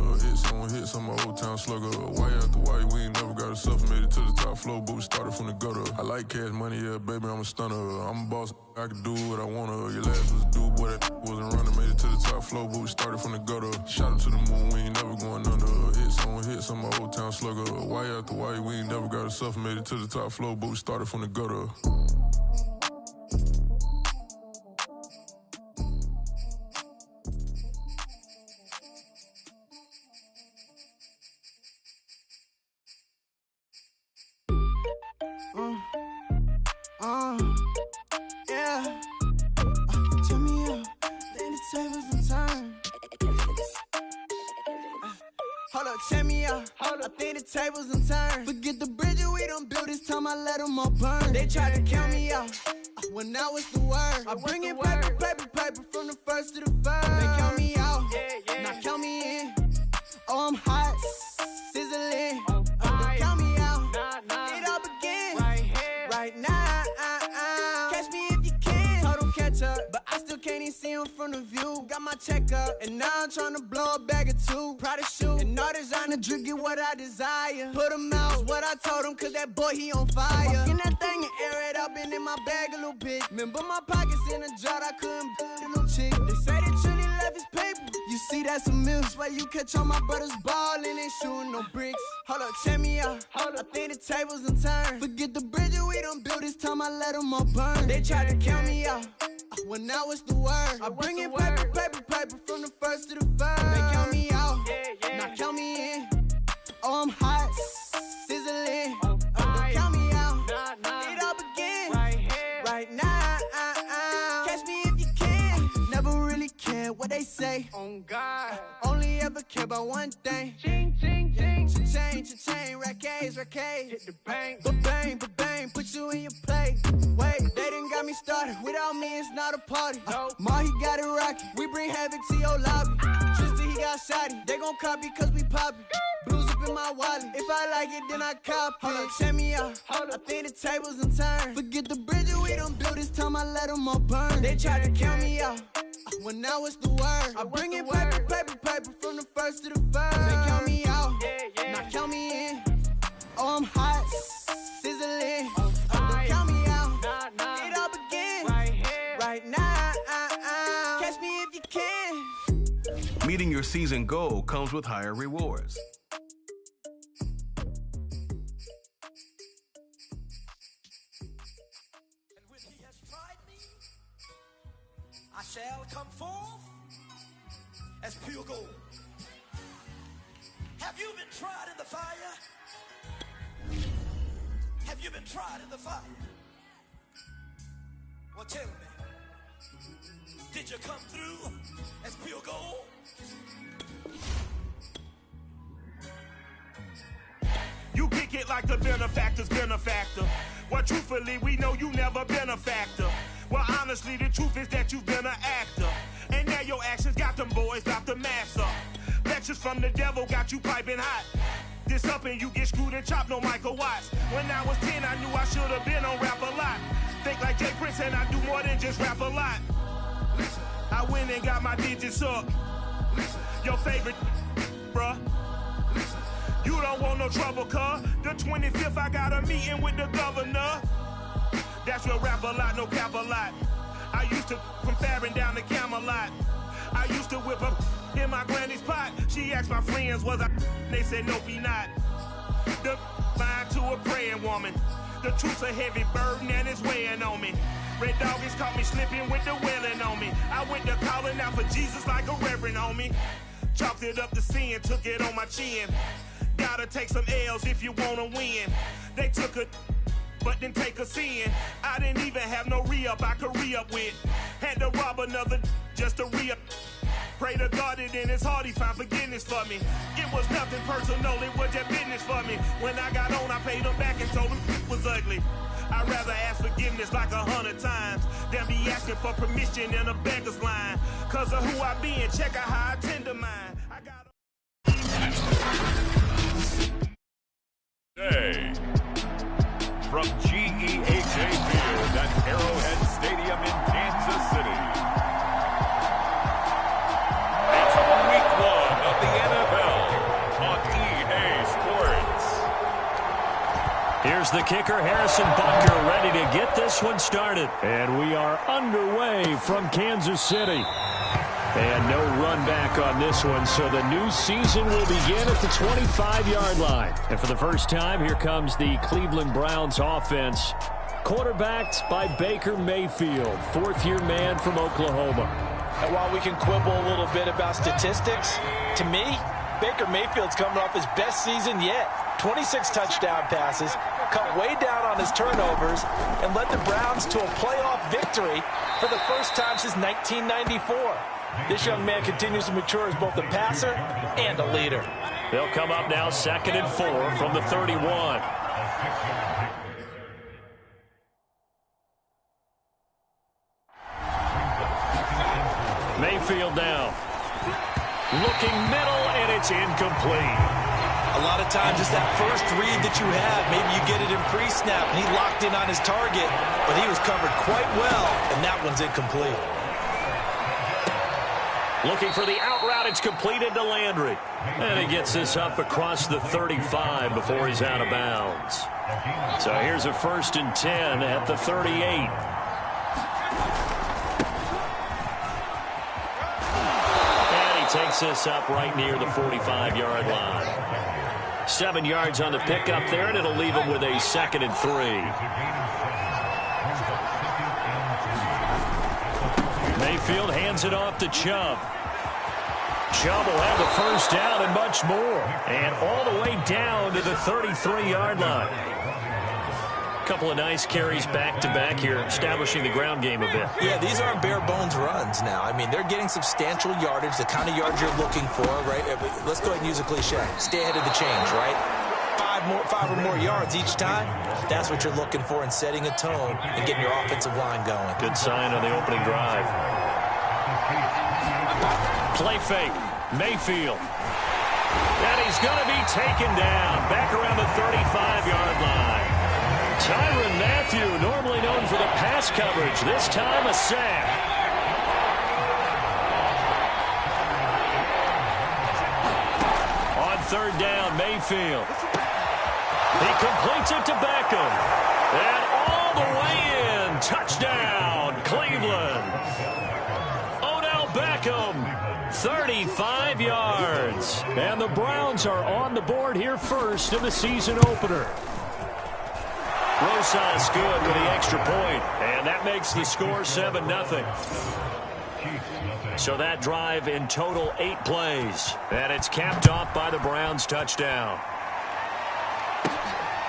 Hits on my old town slugger. Why after why, we ain't never got a suffer. Made it to the top floor, but we started from the gutter. I like cash money, yeah, baby, I'm a stunner. I'm a boss, I can do what I wanna. Your last was do what it wasn't running. Made it to the top floor, but we started from the gutter. Shout out to the moon, we ain't never going under. Hits on my old town slugger. Why after why, we ain't never got a suffer. Made it to the top floor, but we started from the gutter. Yeah. Turn me up, then the tables and turn. Hold up, check me out. I think the tables and turn. Forget the bridges we done built, this time I let them all burn. They tried to count me out when I was the word. I bring in paper from the first to the third. They count me out, now count me in. Oh, I'm hot, sizzling. Don't count me out, it all begin right now. Catch me if you can. Told them catch up, but I still can't even see them from the view. Got my check up, and now I'm trying to blow a bag of two. Proud of shoe, and all designer drip, get what I desire. Put him out, what I told him, cause that boy, he on fire. Walk in that thing and air it up, and in my bag a little bit. Remember my pockets in a jar, I couldn't a little chick. They say that Trini left his paper. You see, that's a miss. Why you catch all my brothers ballin', ain't shooting no bricks. Hold up, check me out. I think the tables and turn. Forget the bridges we done built, this time I let them all burn. They tried to count me out when I was the word. I bring in paper from the first to the third. They count me out, now count me in. Oh, I'm hot, sizzling. Don't count me out, it all begin right now. Catch me if you can. Never really care what they say. On God, only ever care about one thing. Ching, ching, ching. Cha-ching, rackets. Hit the bank, ba-bang, put you in your place. Wait, they done got me started. Without me, it's not a party. Ma, he got it rockin'. We bring havoc to your lobby. Tristan, he got shotty. They gon' copy cause we poppin'. Blues up in my wallet. If I like it, then I cop it. Hold up, check me out. I think the tables and turn. Forget the bridges we done built, this time I let them all burn. They tried to count me out when I was the word. I bring in paper from the first to the third. They count me out, now count me in. Oh, I'm hot, sizzling. Don't count me out, it all begin right now. Catch me if you can. Meeting your season goal comes with higher rewards. And when he has tried me, I shall come forth as pure gold. Have you been tried in the fire? Have you been tried in the fire? Well, tell me, did you come through as pure gold? You kick it like the benefactor's benefactor. Well, truthfully, we know you never been a factor. Well, honestly, the truth is that you've been an actor. And now your actions got them boys about to mass up. Lectures from the devil got you piping hot. This up and you get screwed and chopped, no Michael Watts. When I was 10, I knew I should have been on rap a lot. Think like Jay Prince and I do more than just rap a lot. Listen, I went and got my digits up. Listen, your favorite, bruh. Listen, you don't want no trouble, cuz. The 25th, I got a meeting with the governor. That's real rap a lot, no cap a lot. I used to from Farron down to Camelot. I used to whip up in my granny's pot. She asked my friends, was I? They said, nope, he not. The line to a praying woman. The truth's a heavy burden and it's weighing on me. Red doggies caught me slipping with the wailing on me. I went to calling out for Jesus like a reverend on me. Chalked it up to sin, took it on my chin. gotta take some L's if you wanna win. They took a but didn't take a sin. I didn't even have no re-up I could re-up with. Had to rob another just to re-up. Pray to God that in his heart he found forgiveness for me. It was nothing personal, it was just business for me. When I got on, I paid him back and told him it was ugly. I'd rather ask forgiveness like 100 times than be asking for permission in a beggar's line. Cause of who I be and check out how I tend to mine. I got Hey. From GEHA Field at Arrowhead Stadium in Kansas City. It's week 1 of the NFL on EA Sports. Here's the kicker, Harrison Butker, ready to get this one started. And we are underway from Kansas City. And no run back on this one, so the new season will begin at the 25-yard line. And for the first time, here comes the Cleveland Browns offense, quarterbacked by Baker Mayfield, fourth-year man from Oklahoma. And while we can quibble a little bit about statistics, to me, Baker Mayfield's coming off his best season yet. 26 touchdown passes, cut way down on his turnovers, and led the Browns to a playoff victory for the first time since 1994. This young man continues to mature as both a passer and a leader. They'll come up now 2nd and 4 from the 31. Mayfield now. Looking middle, and it's incomplete. A lot of times it's that first read that you have. Maybe you get it in pre-snap, and he locked in on his target, but he was covered quite well, and that one's incomplete. Looking for the out route. It's completed to Landry. And he gets this up across the 35 before he's out of bounds. So here's a 1st and 10 at the 38. And he takes this up right near the 45-yard line. 7 yards on the pickup there, and it'll leave him with a 2nd and 3. Mayfield hands it off to Chubb. Chubb will have the first down and much more. And all the way down to the 33-yard line. A couple of nice carries back-to-back here, establishing the ground game a bit. Yeah, these aren't bare-bones runs now. I mean, they're getting substantial yardage, the kind of yards you're looking for, right? Let's go ahead and use a cliche. Stay ahead of the change, right? 5 or more yards each time. That's what you're looking for in setting a tone and getting your offensive line going. Good sign on the opening drive. Play fake. Mayfield. And he's going to be taken down. Back around the 35-yard line. Tyrann Mathieu, normally known for the pass coverage. This time a sack. On 3rd down, Mayfield. He completes it to Beckham. And all the way in. Touchdown, Cleveland. Odell Beckham, 35 yards. And the Browns are on the board here first in the season opener. Rosas good with the extra point. And that makes the score 7-0. So that drive in total 8 plays. And it's capped off by the Browns touchdown.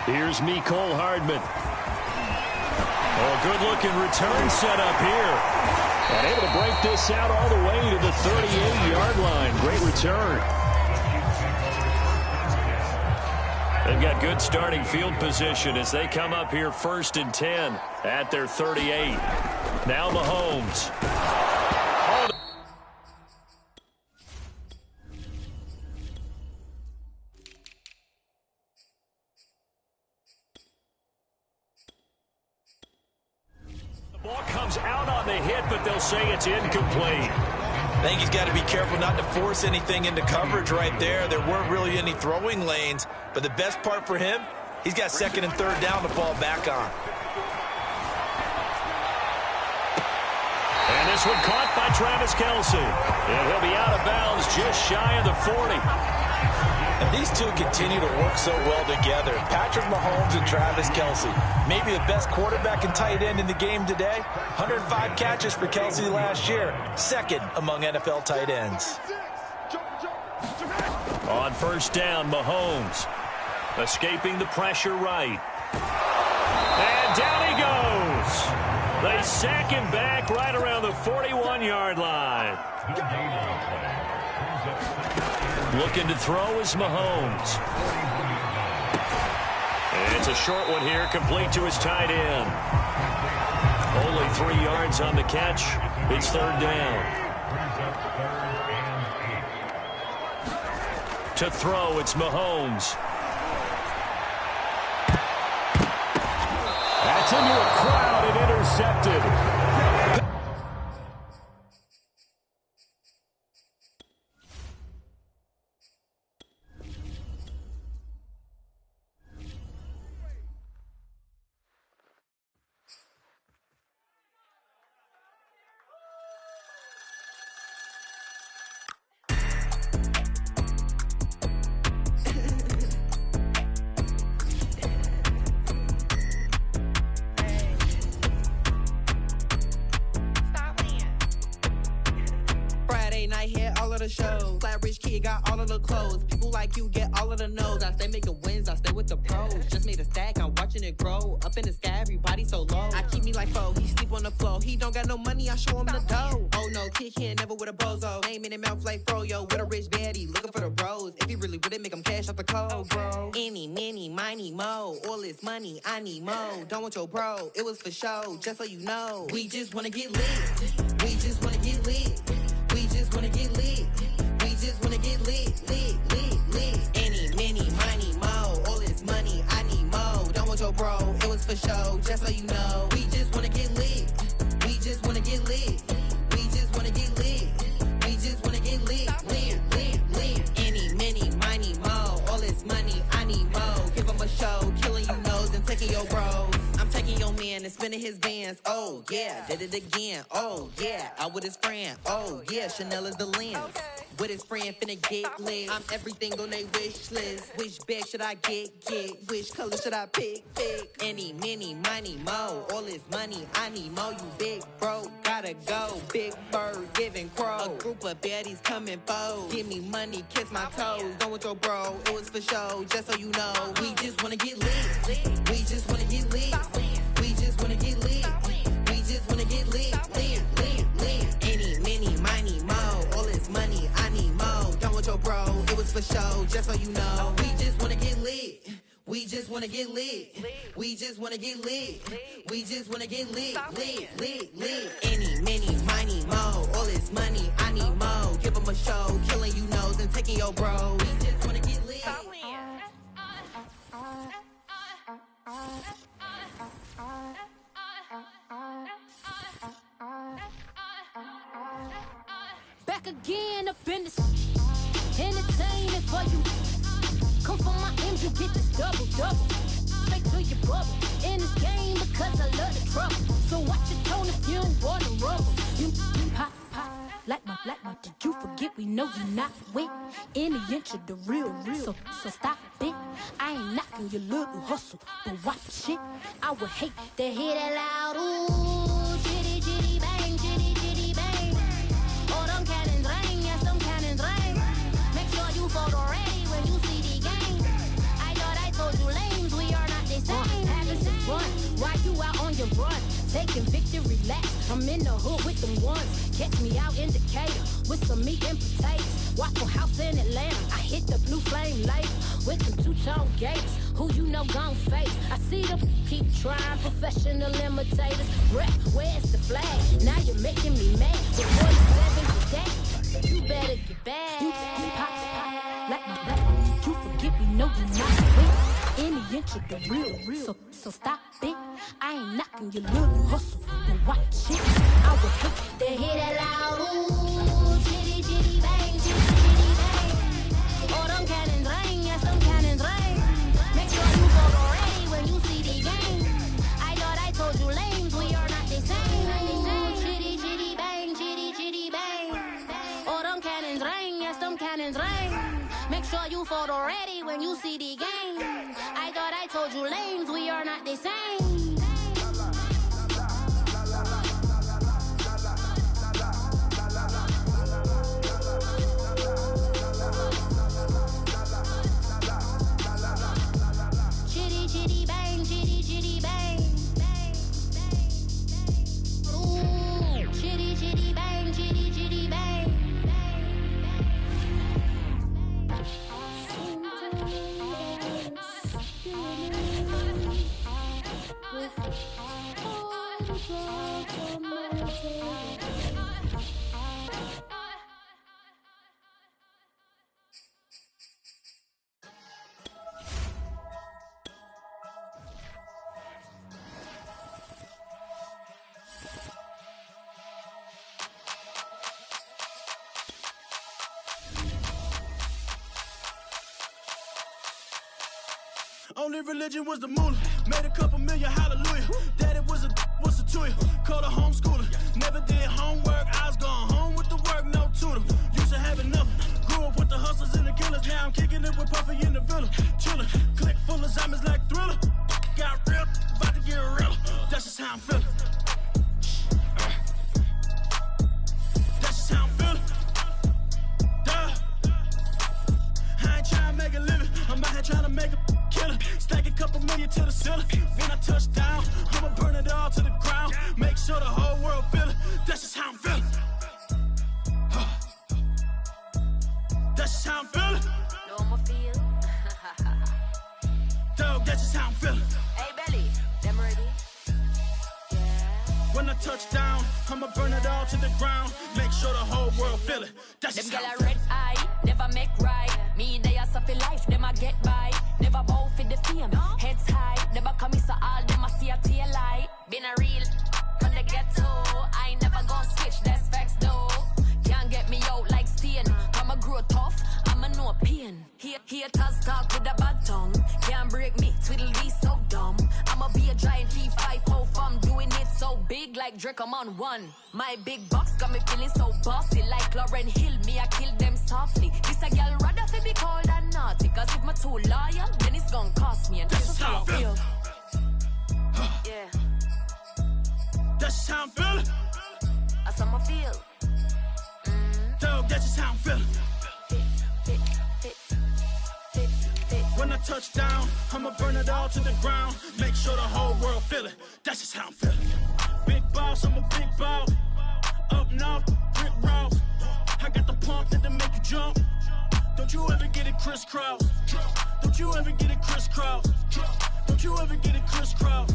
Here's Mecole Hardman. Oh, good-looking return set up here. And able to break this out all the way to the 38-yard line. Great return. They've got good starting field position as they come up here 1st and 10 at their 38. Now Mahomes. Ball comes out on the hit, but they'll say it's incomplete. I think he's got to be careful not to force anything into coverage right there. There weren't really any throwing lanes, but the best part for him, he's got 2nd and 3rd down to fall back on. And this one caught by Travis Kelce. And he'll be out of bounds just shy of the 40. And these two continue to work so well together. Patrick Mahomes and Travis Kelce. Maybe the best quarterback and tight end in the game today. 105 catches for Kelce last year. 2nd among NFL tight ends. On first down, Mahomes. Escaping the pressure right. And down he goes. They sack him back right around the 41-yard line. Looking to throw is Mahomes. And it's a short one here, complete to his tight end. Only 3 yards on the catch. It's third down. To throw, it's Mahomes. That's into a crowd and intercepted. The show. Flat rich kid got all of the clothes. People like you get all of the no's. I stay making wins, I stay with the pros. Just made a stack, I'm watching it grow. Up in the sky, everybody so low. I keep me like foe, he sleep on the floor. He don't got no money, I show him the dough. Oh no, kid can't never with a bozo. Name in his mouth like froyo. With a rich baddie, looking for the bros. If he really would it, make him cash out the cold, bro. Any, many, miny, mo. All this money, I need mo. Don't want your bro, it was for show. Just so you know, we just wanna get lit. We just wanna get lit. We just wanna get lit. We just wanna get lit, lit, lit, lit. Any, many, miny, mo. All this money, I need mo. Don't want your bro, it was for show, just so you know. We just wanna get lit. We just wanna get lit. We just wanna get lit. We just wanna get lit, lit, lit, lit. Any, many, miny, mo. All this money, I need mo. Give him a show, killing you nose and taking your bros. I'm taking your man and spinning his bands. Oh yeah, did it again. Oh yeah, out with his friend. Oh yeah, Chanel is the lens. Okay. With his friend finna get lit. I'm everything on they wish list. Which bag should I get? Which color should I pick? Any, many, money, mo. All this money, I need mo. You big bro, gotta go. Big bird, giving crow. A group of baddies coming foes. Give me money, kiss my toes. Don't want your bro, it was for show. Just so you know, we just wanna get lit. We just wanna get lit. We just wanna get lit. We just wanna get lit. Lit, lit, lit. Any, many, money, mo. All this money, I need mo. Don't want your bro, it was for show. Just so you know, we just wanna get lit. We just wanna get lit. We just wanna get lit. We just wanna get lit. Lit, lit, lit. Any, many, money, mo. All this money, I need mo. Give him a show, killing you nose and taking your bros. We just wanna get lit. Back again up in this entertainment for you. Come from my ends, you get this double. Straight to your bubble. In this game because I love the trouble. So watch your tone if you don't wanna rumble. You pop, like my. Did you forget we know you're not with any inch of the real. So stop it. I ain't knocking your little hustle, but watch shit. I would hate to hear that loud ooh, chitty chitty bang, chitty chitty bang. Oh, them cannons ring, yes, them cannons ring. Make sure you photo ready when you see the game. I thought I told you lames, we are not the same. Having some fun while you out on your run. Taking victory laps, I'm in the hood with them ones. Catch me out in Decatur with some meat and potatoes. Waffle House in Atlanta, I hit the blue flame later with them two-tone gates. Who you know gon' face? I see them keep trying, professional imitators. Rep, where's the flag? Now you're making me mad. With 47 today, you better get back. You pop, like my black. You forget me, know you not with any inch of the real. So stop it. I ain't knocking your little hustle, but watch it. I would hate to hear that loud ooh, chitty chitty bang, chitty chitty bang. Oh, them cannons ring, yes, them cannons ring. Make sure you photo ready when you see the game. I thought I told you lames, we are not the same. Chitty chitty bang, chitty chitty bang. Oh, them cannons ring, yes, them cannons ring. Make sure you photo ready when you see the game. I thought I told you lames, we are not the same. Only religion was the moolah. Made a couple million, hallelujah. Daddy was a to you. Called a homeschooler. Never did homework. I was going home with the work, no tutor. Used to have enough. Grew up with the hustlers and the killers. Now I'm kicking it with Puffy in the villa. Chillin'. Click full of zombies like Thriller. Got real. About to get real. That's just how I'm feeling. That's just how I'm feeling. Duh. I ain't trying to make a living. I'm out here trying to make a killer. Stack a couple million to the ceiling. When I touch down, I'ma burn it all to the ground. Make sure the whole world feel it. That's just how I'm feeling. That's just how I'm feeling. Know I'ma feel. Dog, that's just how I'm feeling. Hey, Belly, them ready? When I touch down, I'ma burn it all to the ground. Make sure the whole world feel it. That's Them just gyal how a I'm feeling. red eye, never make right. Me, they are suffer life, them a get by. Never bow for the fame, heads high. Never come so all them a see a tail light. Been a real from the ghetto. I ain't never gon' switch, that's facts though. Can't get me out like stain. I'ma grow tough, I'ma know pain. Haters talk with a bad tongue. Can't break me, twiddle be so dumb. I'ma be a giant leaf, 5 from doing it so big like Drake, I'm on one. My big box got me feeling so bossy like Lauren Hill. Me, I kill them softly. This a girl rather fi be cold than naughty. Cause if my too loyal, then it's gon' cost me. And that's just how I feel. Yeah. That's just how I'm feeling. That's how I feel. Dog, that's just how I'm feeling. When I touch down, I'ma burn it all to the ground. Make sure the whole world feel it. That's just how I'm feeling. Big boss, I'm a big boss. Up north, Rick Ross. I got the pump that'll make you jump. Don't you ever get it crisscross. Don't you ever get it crisscross. Don't you ever get it crisscross.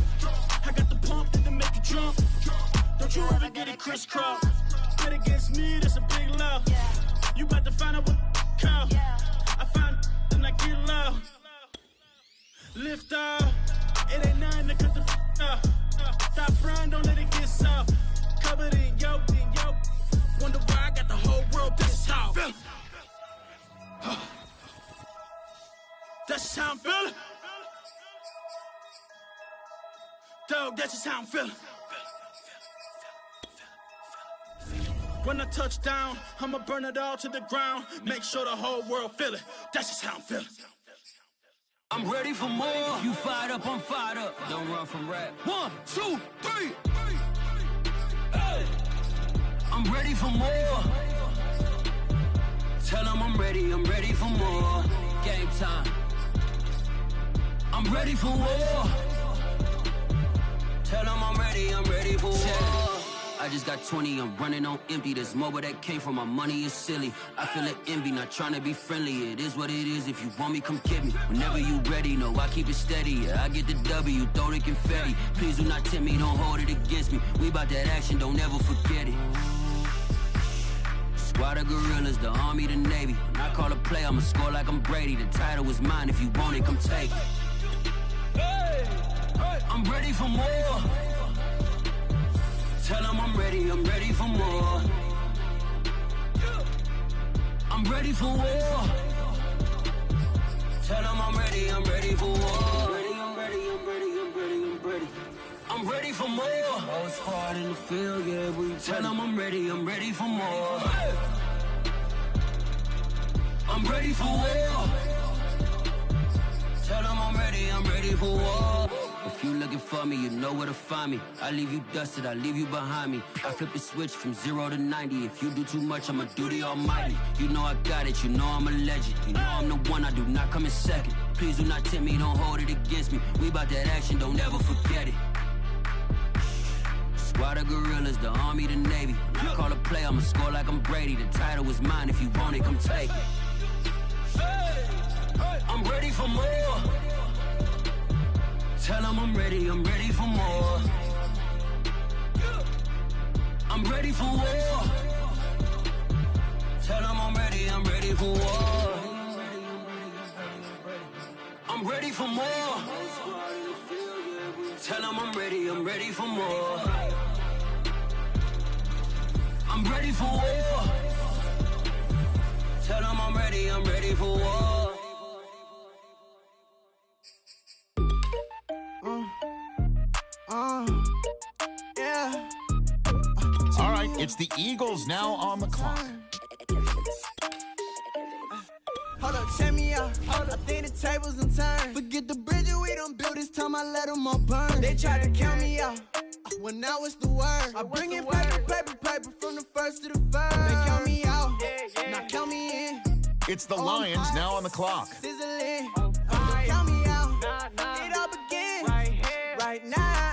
I got the pump that'll make you jump. Don't you ever get it crisscross. Bet against me, that's a big love. You about to find out what call. I find then I get loud. Lift off. It ain't nothing to cut the off. Stop frying, don't let it get soft. Covered in yo. Wonder why I got the whole world. That's just how I'm feeling. That's just how I'm feeling. Dog, that's just how I'm feeling. When I touch down, I'ma burn it all to the ground. Make sure the whole world feel it. That's just how I'm feeling. I'm ready for more. You fired up, I'm fired up. Don't run from rap. 1, 2, 3. Hey. I'm ready for more. Tell them I'm ready for more. Game time. I'm ready for war. Tell them I'm ready for war. I just got 20, I'm running on empty. There's more where that came from, my money is silly. I feel it envy, not trying to be friendly. It is what it is, if you want me, come get me. Whenever you ready, no, I keep it steady. Yeah, I get the W, throw the confetti. Please do not tempt me, don't hold it against me. We bout that action, don't ever forget it. Squad of gorillas, the army, the navy. When I call a play, I'ma score like I'm Brady. The title is mine, if you want it, come take it. I'm ready for more. Tell them I'm ready for more. I'm ready for war. Tell them I'm ready for war. I'm ready for more. Whole squad in the field, yeah, we tell them I'm ready for more. I'm ready for war. Tell them I'm ready for war. If you looking for me, you know where to find me. I leave you dusted, I leave you behind me. I flip the switch from 0 to 90. If you do too much, I'ma do the almighty. You know I got it, you know I'm a legend. You know I'm the one, I do not come in second. Please do not tempt me, don't hold it against me. We bout that action, don't ever forget it. Squad of gorillas, the army, the navy. When I call a play, I'ma score like I'm Brady. The title is mine, if you want it, come take it. I'm ready for more. Tell them I'm ready for more. I'm ready for war. Tell them I'm ready for war. I'm ready for more. Tell them I'm ready for more. I'm ready for war. Tell them I'm ready for war. Yeah. All right, it's the Eagles now on the clock. Hold up, check me out. I think the tables done turned. Forget the bridges we done built, this time I let them all burn. They tried to count me out, when now it's the word. I bring in paper from the first to the third. They count me out, now count me in. It's the Lions now on the clock. Sizzling, count me out, it all begin. Right now,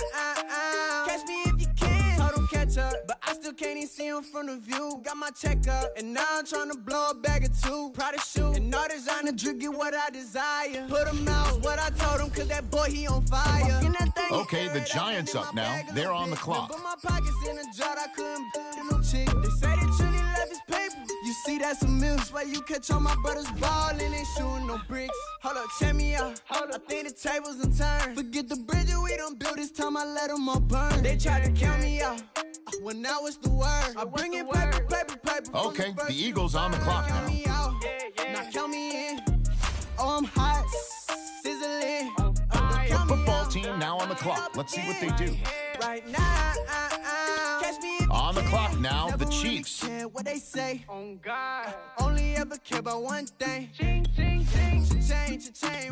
catch me if you can. Told them catch up, but I still can't even see them from the view. Got my check up, and now I'm trying to blow a bag or two. Proud of shoe, and all designer drip, get what I desire. Put them out, what I told him, cause that boy, he on fire. Okay, the Giants up now. They're on the clock. Put my pockets in a jar, I couldn't do no chick. They say that Trinity left his paper. You see, that's a milk. Why you catch all my brothers ballin', ain't shooting no bricks. Hold up, check me out. I think the tables done turned. Forget the bridges we done built, this time I let them all burn. They tried to count me out, when now it's the word. I bring in paper. Okay, the Eagles on the clock now. Count me out, now count me in. Oh, I'm hot, sizzling. The football team now on the clock. Let's see what they do. Right now, catch me if on the you clock can. now, Never the really Chiefs. care what they say. On God, only ever care about one thing. Cha-ching.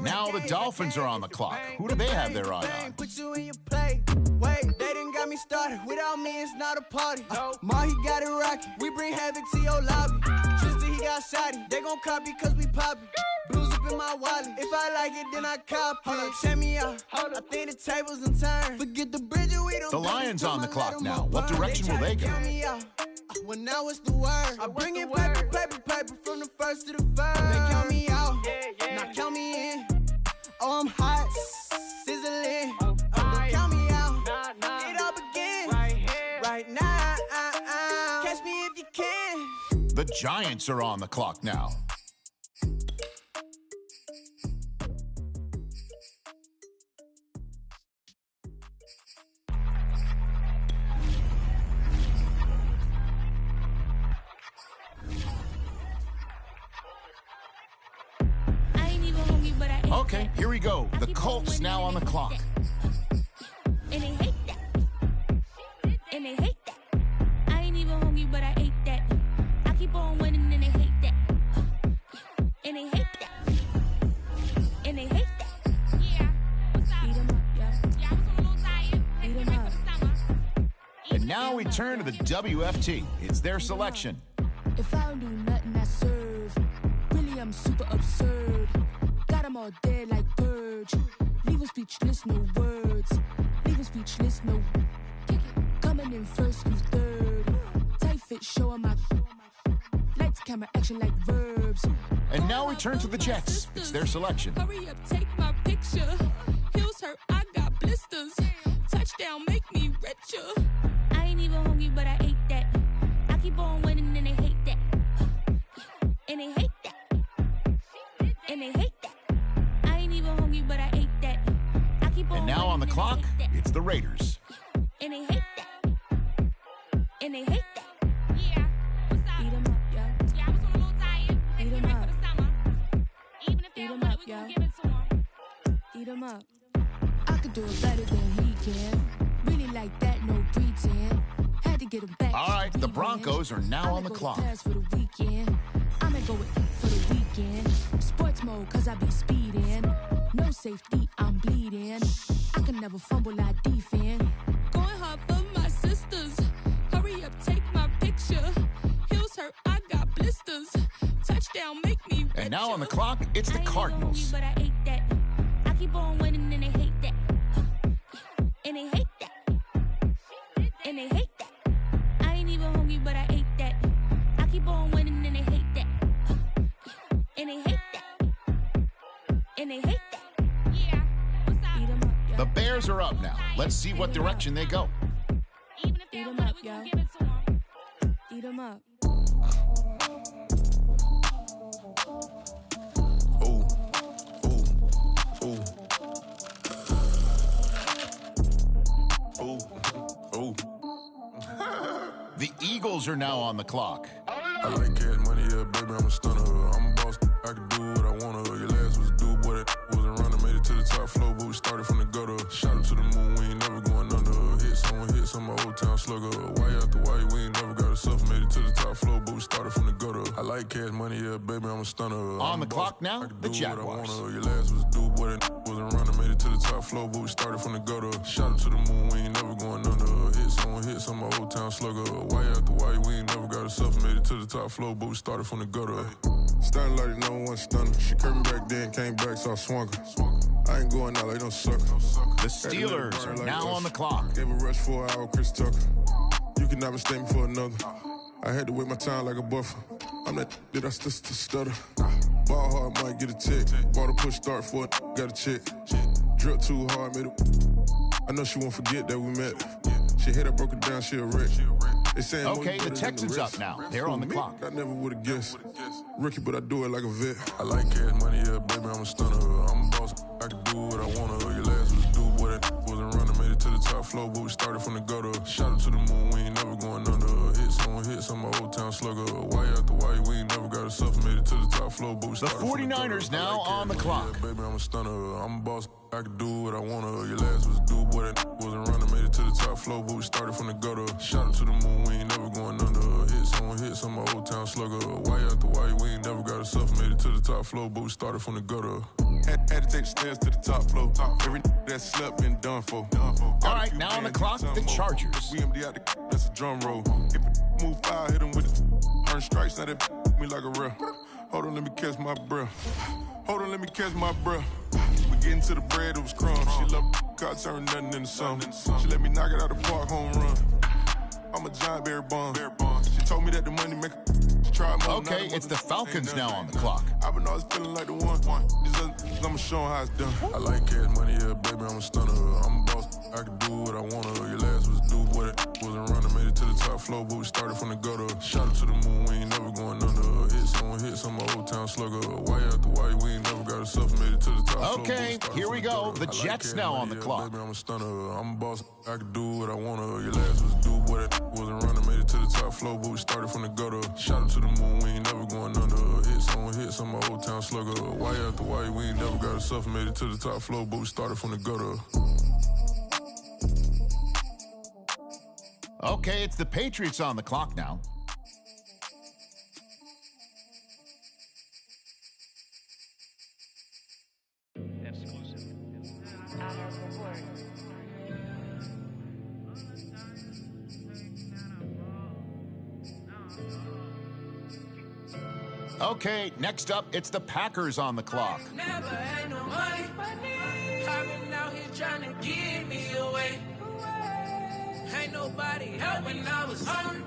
Now the Dolphins are on the clock. Who do they have their eye on? Put you in your play. Wait, they done got me started. Without me, it's not a party. Ma, he got it rockin'. We bring havoc to your lobby. Tristan, he got shotty. They gon' copy cause we poppin'. Blues up in my wallet. If I like it, then I cop it. Hold up, check me out. I think the tables done turned. Forget the bridges we don't. The Lions on the clock now. What direction will they go? When now it's the word. I bring in paper from the first to the third. They count me out, now count me in. Oh, I'm hot, sizzling. Don't count me out, it all begin. Right now, catch me if you can. The Giants are on the clock now. Okay, here we go. The Colts now on the clock. And they hate that. And they hate that. I ain't even hungry, but I ate that. I keep on winning and they hate that. And they hate that. And they hate that. Yeah. What's up? Beat 'em up, yeah. Yeah, I was a little tired. Had to get ready for the summer. And now we turn to the WFT. It's their selection. If I don't do nothing, I serve. Really, I'm super absurd. Got 'em all dead like birds. Leave 'em speechless, no words. Leave 'em speechless, no. Coming in first, you third. Tight fit, show 'em my. Lights, camera, action like verbs. And now we turn to the Jets. It's their selection. Hurry up, take my picture. Heels hurt, I got blisters. Touchdown, make me richer. I ain't even hungry, but I ate that. I keep on winning and they hate that. And they hate that. And they hate that. I ain't even hungry, but I ate that. I keep on And now on the clock, it's the Raiders. And they hate that. And they hate that. Yeah. What's up? Beat 'em up, yeah. Yeah, I was a little tired. Had to Beat 'em get ready up. for the summer. Even if they Beat don't 'em want up, it, we yeah. gon' give it to them. Eat 'em up. I could do it better than he can. Really like that, no pretend. Had to get him back. All right, the Broncos are now on the clock. For the weekend. I'ma go with for the weekend. Sports mode, cause I be speeding. No safety, I'm bleeding. I can never fumble, I defend. Going hard for my sisters. Hurry up, take my picture. Heels hurt, I got blisters. Touchdown, make me richer. And now on the clock, it's the Cardinals. But I ate that. I keep on winning and they hate that. And they hate that. And they hate that. I ain't even hungry, but I ate that. I keep on winning and they hate that. And they hate that. And they hate that. Yeah. What's up? Beat 'em up, yeah. The Bears are up now. Let's see what direction they go. Even if they don't want it, we gon' give it to them. Eat 'em up. Ooh, ooh, ooh. Ooh, ooh. The Eagles are now on the clock. I like cash money, yeah, baby, I'm a stunner. I'm a boss, I can do what I wanna. Your last was a dude, boy, that wasn't running, made it to the top floor, but we started from the gutter. Shot up to the moon, we ain't never going under. Hit some my old town slugger. Why after why, we ain't never got a suffer, made it to the top floor, but we started from the gutter. I like cash money, yeah, baby, I'm a stunner. On the clock now, the Jaguars. Your last was a dude, boy, that wasn't running, made it to the top floor, but we started from the gutter. Shot up to the moon, we ain't never going under. Hit some my old town slugger. Why after why, we ain't never got a suffer, made it to the top floor, but we started from the gutter. Starting like no one stunner. She curved me back then, came back, so I swung her. I ain't going out like no sucker. The Steelers are now on the clock. Gave a rush for an hour, Chris Tucker. You cannot mistake me for another. I had to wait my time like a buffer. I'm that I still stutter. Ball hard, might get a tick. Bought a push start for it, got a chick. Drip too hard, made it. I know she won't forget that we met. She hit her, broke it down, she a wreck. They saying okay, the Texans up now. They're on the clock. I never would have guessed. Rookie, but I do it like a vet. I like cash money, yeah, baby, I'm a stunner. I'm a boss, I can do what I wanna. Your last was a dude, boy, that wasn't running, made it to the top floor, but we started from the gutter. Shot up to the moon, we ain't never going under. Hit some my old town slugger. Why after why, we ain't never got a suffer, made it to the top floor, but we started from the gutter. The 49ers now on the clock. Yeah, baby, I'm a stunner. I'm a boss, I can do what I wanna. Your last was a dude, boy, that wasn't running, made it to the top floor, but we started from the gutter. Shot up to the moon, we ain't never going under. Hit some my old town slugger. Why after why, we ain't never got a suffer, made it to the top floor, but we started from the gutter. Had to take the stairs to the top floor. Every that slept been done for. All right, now on the clock, the Chargers. We empty out the that's a drum roll. If it move foul, hit him with it. Earn strikes, now that me like a ref. Hold on, let me catch my breath. Hold on, let me catch my breath. We getting to the bread, it was crumbs. She love car, turn nothing into something. She let me knock it out the park, home run. I'm a giant Barry Bond. She told me that the money make okay, it's the Falcons now on the clock. I've been always feeling like the one. I'ma show how it's done. I like cash money, yeah, baby, I'm a stunner. I'm a boss, I can do what I wanna. Your last was a dude, boy, that wasn't running, made it to the top floor, but we started from the gutter. Shot up to the moon, we ain't never going under. Hit some my old town slugger. Why after why, we ain't never got a suffer, made it to the top floor. Okay, here we go. The Jets now on the clock. Baby, I'm a stunner. I'm a boss, I can do what I wanna. Your last was a dude, boy, that wasn't running, made it to the top floor, but we started from the gutter. Shot up to the moon, we ain't never going under. Hit some my old town slugger. Why after why, we ain't never got a suffer, made it to the top floor, but we started from the gutter. Okay, it's the Patriots on the clock now. Okay, next up, it's the Packers on the clock. Never had no money. I've been out here trying to give me away. Ain't nobody helping, I was hungry.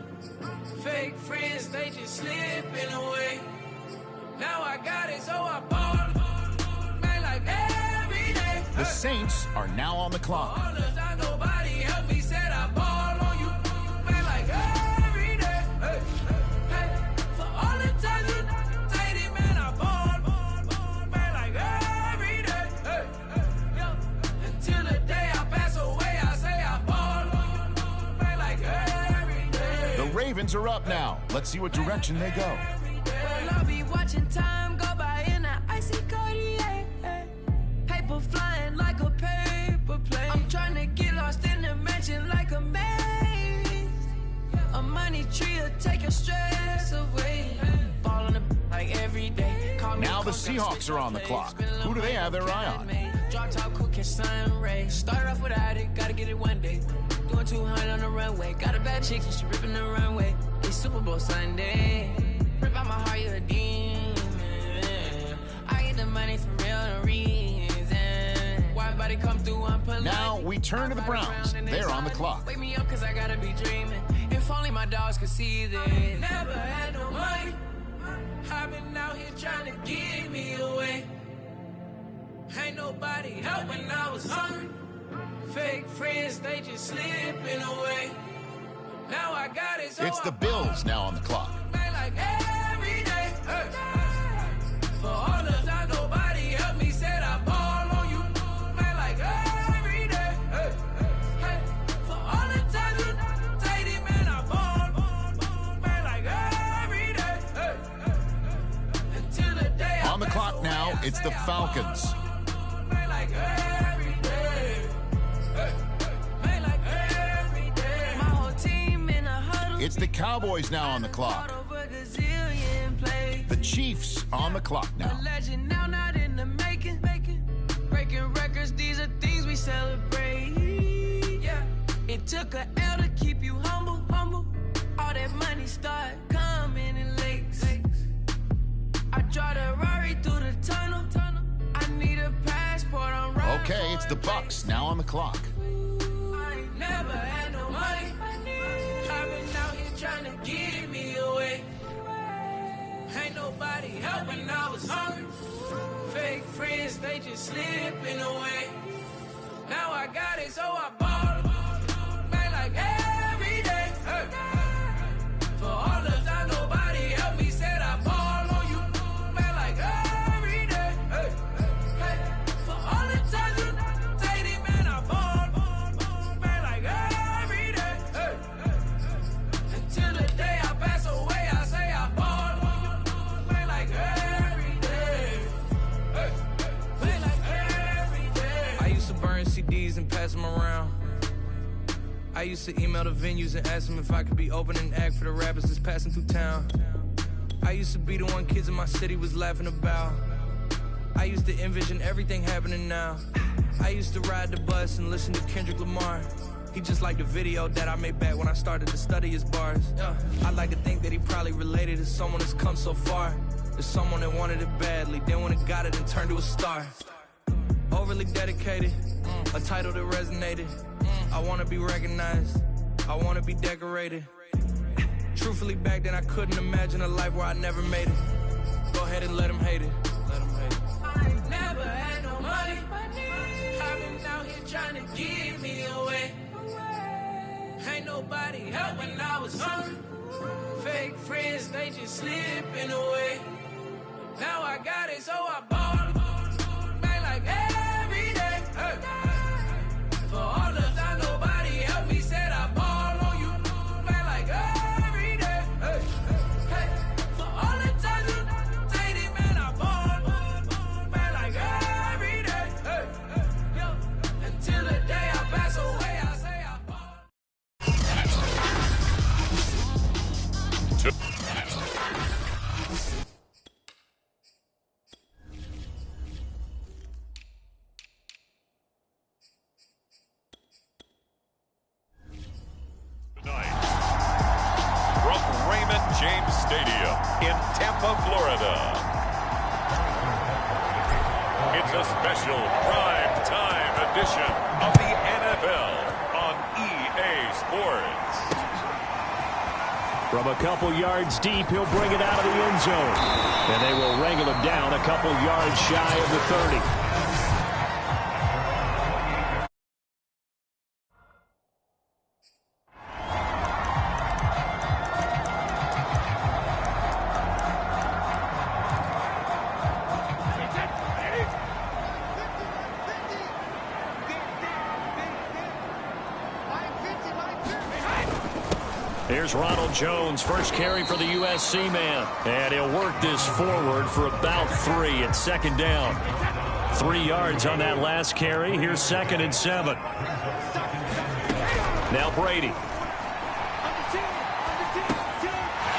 Fake friends, they just slipping away. Now I got it, so I bought man like every day. The Saints are now on the clock. Nobody helped me, said I ball on you, man like every day. Hey, hey, for all the times you dated, man, I ball, man like every day. Hey, hey, yeah. Until the day I pass away, I say I ball, man like every day. The Ravens are up now. Let's see what direction they go. Well, I'll be watching time go by in an icy Cartier. Paper flying like a paper plane. I'm trying to get lost in the mansion like a maze. A money tree will take your stress away. Ball on the like every day. Now the Seahawks are on the clock. Who do they have their eye on? Drop top, cool, catch sun rays. Start off without it, gotta get it one day. Doing 200 on the runway. Got a bad chick, she ripping the runway. It's Super Bowl Sunday. Rip out my heart, you a demon. I get the money for real, no reason. Why everybody come through unpolite? Now we turn to the Browns. They're on the clock. Wake me up, cause I gotta be dreaming. If only my dogs could see this. Never had no money. I've been out here trying to give me away. Ain't nobody helping, I was hungry. Fake friends, they just slipping away. Now I got it, so It's the Bills now on the clock. Man, like every day. For all the time nobody helped me, said I ball on you. Man, like every day. For all the time you take it, man, I ball. Man, like every day. Until the day On the clock now, it's the Falcons. Man, like every day. Man, like every day. My whole team in a huddle. It's the Cowboys now on the clock. The Chiefs on the clock now. Legend now, not in the making. Breaking records, these are things we celebrate. Yeah, it took a L to keep you humble. All that money start coming in lakes. I drive the Rari through the tunnel. I need a passport. I'm riding. Okay, it's the Bucks now on the clock. I ain't never had no money. I've been out here trying to give me away. Ain't nobody helping, I was hungry. Fake friends, they just slipping away. Now I got it, so I ball. Man, like every day. For all the time nobody helped me, said I ball on you. Man, like every day. For all the time you take it, man, I ball. Man, like every day. Until the day I pass away, I say I ball. I used to burn CDs and pass them around. I used to email the venues and ask them if I could be open and act for the rappers that's passing through town. I used to be the one kids in my city was laughing about. I used to envision everything happening now. I used to ride the bus and listen to Kendrick Lamar. He just liked the video that I made back when I started to study his bars. I like to think that he probably related to someone that's come so far. There's someone that wanted it badly, then when it got it and turned to a star. Overly dedicated, a title that resonated. I wanna be recognized, I wanna be decorated. Truthfully, back then I couldn't imagine a life where I never made it. Go ahead and let them hate it. I ain't never had no money. I've been out here trying to give me away. Ain't nobody helping, I was hungry. Fake friends, they just slipping away. Now I got it, so I ball. Man, like every day. For all the time nobody helped me, said I ball on you. Man, like every day. For all the time you take it, man, I ball. Man, like every day. Until the day I pass away, I say I ball. From Raymond James Stadium in Tampa, Florida. It's a special prime time edition of the NFL on EA Sports. From a couple yards deep, he'll bring it out of the end zone. And they will wrangle him down a couple yards shy of the 30. Here's Ronald Jones, first carry for the USC man. And he'll work this forward for about 3 at second down. 3 yards on that last carry. Here's 2nd and 7. Now Brady.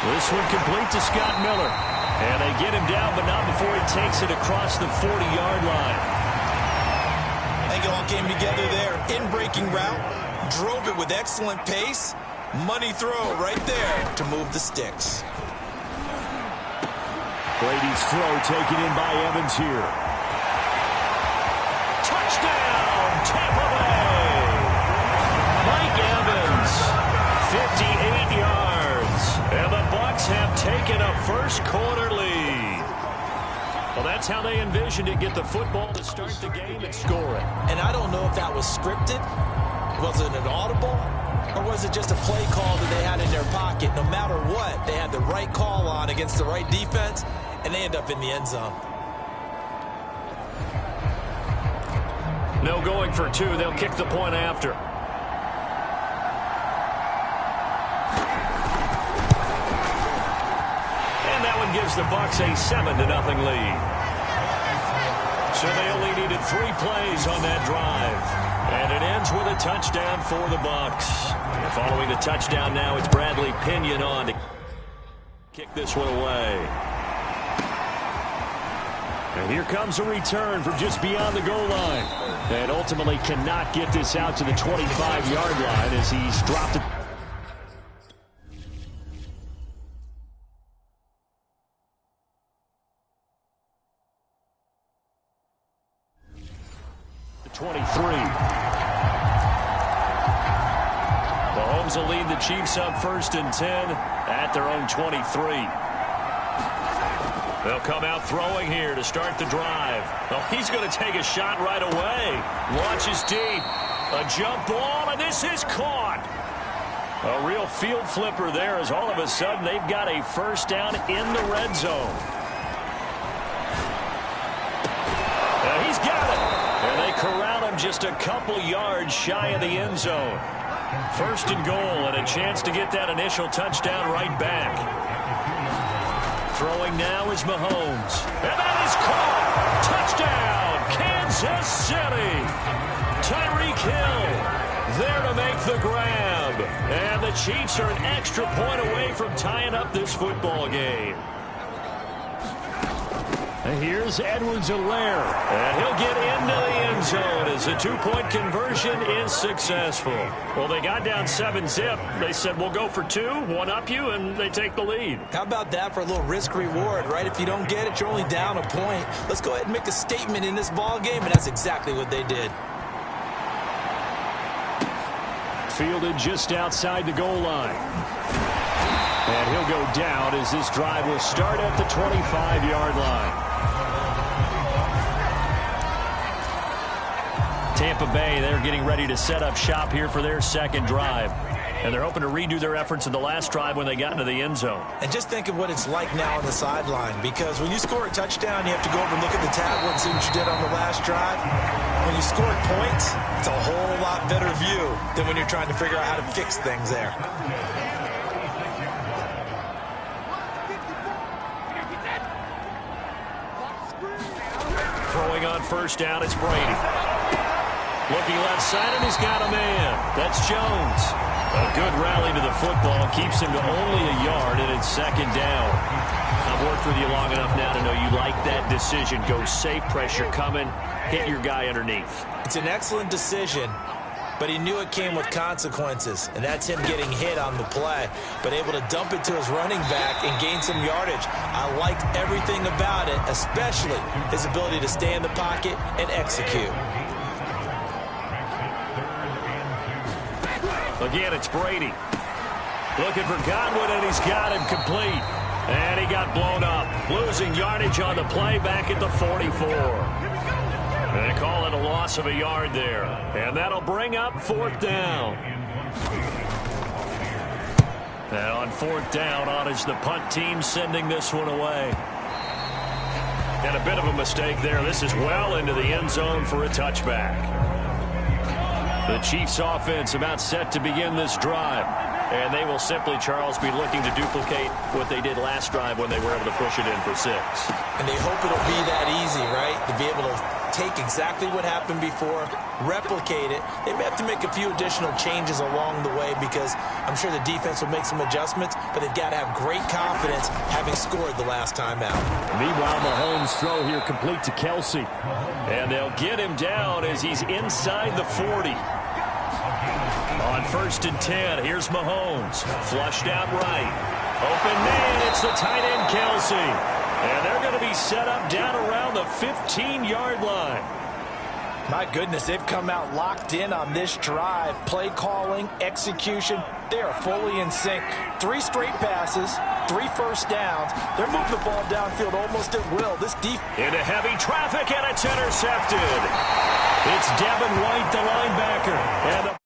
This one complete to Scott Miller. And they get him down, but not before he takes it across the 40-yard line. I think it all came together there. In-breaking route, drove it with excellent pace. Money throw right there to move the sticks. Brady's throw taken in by Evans here. Touchdown, Tampa Bay! Mike Evans, 58 yards. And the Bucs have taken a first-quarter lead. Well, that's how they envisioned it. Get the football to start the game and score it. And I don't know if that was scripted. Was it an audible? Or was it just a play call that they had in their pocket? No matter what, they had the right call on against the right defense, and they end up in the end zone. No going for two. They'll kick the point after. And that one gives the Bucs a 7-0 lead. So they only needed 3 plays on that drive. And it ends with a touchdown for the Bucs. And following the touchdown now, it's Bradley Pinion on to kick this one away. And here comes a return from just beyond the goal line. And ultimately cannot get this out to the 25-yard line as he's dropped it. The 23. Mahomes will lead the Chiefs up 1st and 10 at their own 23. They'll come out throwing here to start the drive. Oh, he's going to take a shot right away. Launches deep. A jump ball, and this is caught. A real field flipper there as all of a sudden they've got a first down in the red zone. And he's got it. And they corral him just a couple yards shy of the end zone. 1st and goal, and a chance to get that initial touchdown right back. Throwing now is Mahomes. And that is caught. Touchdown, Kansas City. Tyreek Hill there to make the grab. And the Chiefs are an extra point away from tying up this football game. And here's Edwards-Helaire. And he'll get into the end zone as the 2-point conversion is successful. Well, they got down 7-zip. They said, we'll go for 2, one-up you, and they take the lead. How about that for a little risk-reward, right? If you don't get it, you're only down a point. Let's go ahead and make a statement in this ball game, and that's exactly what they did. Fielded just outside the goal line. And he'll go down as this drive will start at the 25-yard line. Tampa Bay, they're getting ready to set up shop here for their second drive. And they're hoping to redo their efforts in the last drive when they got into the end zone. And just think of what it's like now on the sideline, because when you score a touchdown, you have to go over and look at the tablet and see what you did on the last drive. When you scored points, it's a whole lot better view than when you're trying to figure out how to fix things there. Throwing on 1st down, it's Brady. Looking left side, and he's got a man. That's Jones. A good rally to the football keeps him to only a yard, and it's 2nd down. I've worked with you long enough now to know you like that decision. Go safe, pressure coming, hit your guy underneath. It's an excellent decision, but he knew it came with consequences, and that's him getting hit on the play, but able to dump it to his running back and gain some yardage. I liked everything about it, especially his ability to stay in the pocket and execute. Again, it's Brady. Looking for Godwin, and he's got him complete. And he got blown up. Losing yardage on the play back at the 44. And they call it a loss of a yard there. And that'll bring up 4th down. And on 4th down, on is the punt team sending this one away. And a bit of a mistake there. This is well into the end zone for a touchback. The Chiefs offense about set to begin this drive. And they will simply, Charles, be looking to duplicate what they did last drive when they were able to push it in for 6. And they hope it'll be that easy, right? To be able to take exactly what happened before, replicate it. They may have to make a few additional changes along the way because I'm sure the defense will make some adjustments, but they've got to have great confidence having scored the last time out. Meanwhile, Mahomes' throw here complete to Kelsey. And they'll get him down as he's inside the 40. On 1st and 10, here's Mahomes. Flushed out right. Open man, it's the tight end Kelsey. And they're going to be set up down around the 15-yard line. My goodness, they've come out locked in on this drive. Play calling, execution, they are fully in sync. 3 straight passes, 3 first downs. They're moving the ball downfield almost at will. This deep into heavy traffic, and it's intercepted. It's Devin White, the linebacker. And the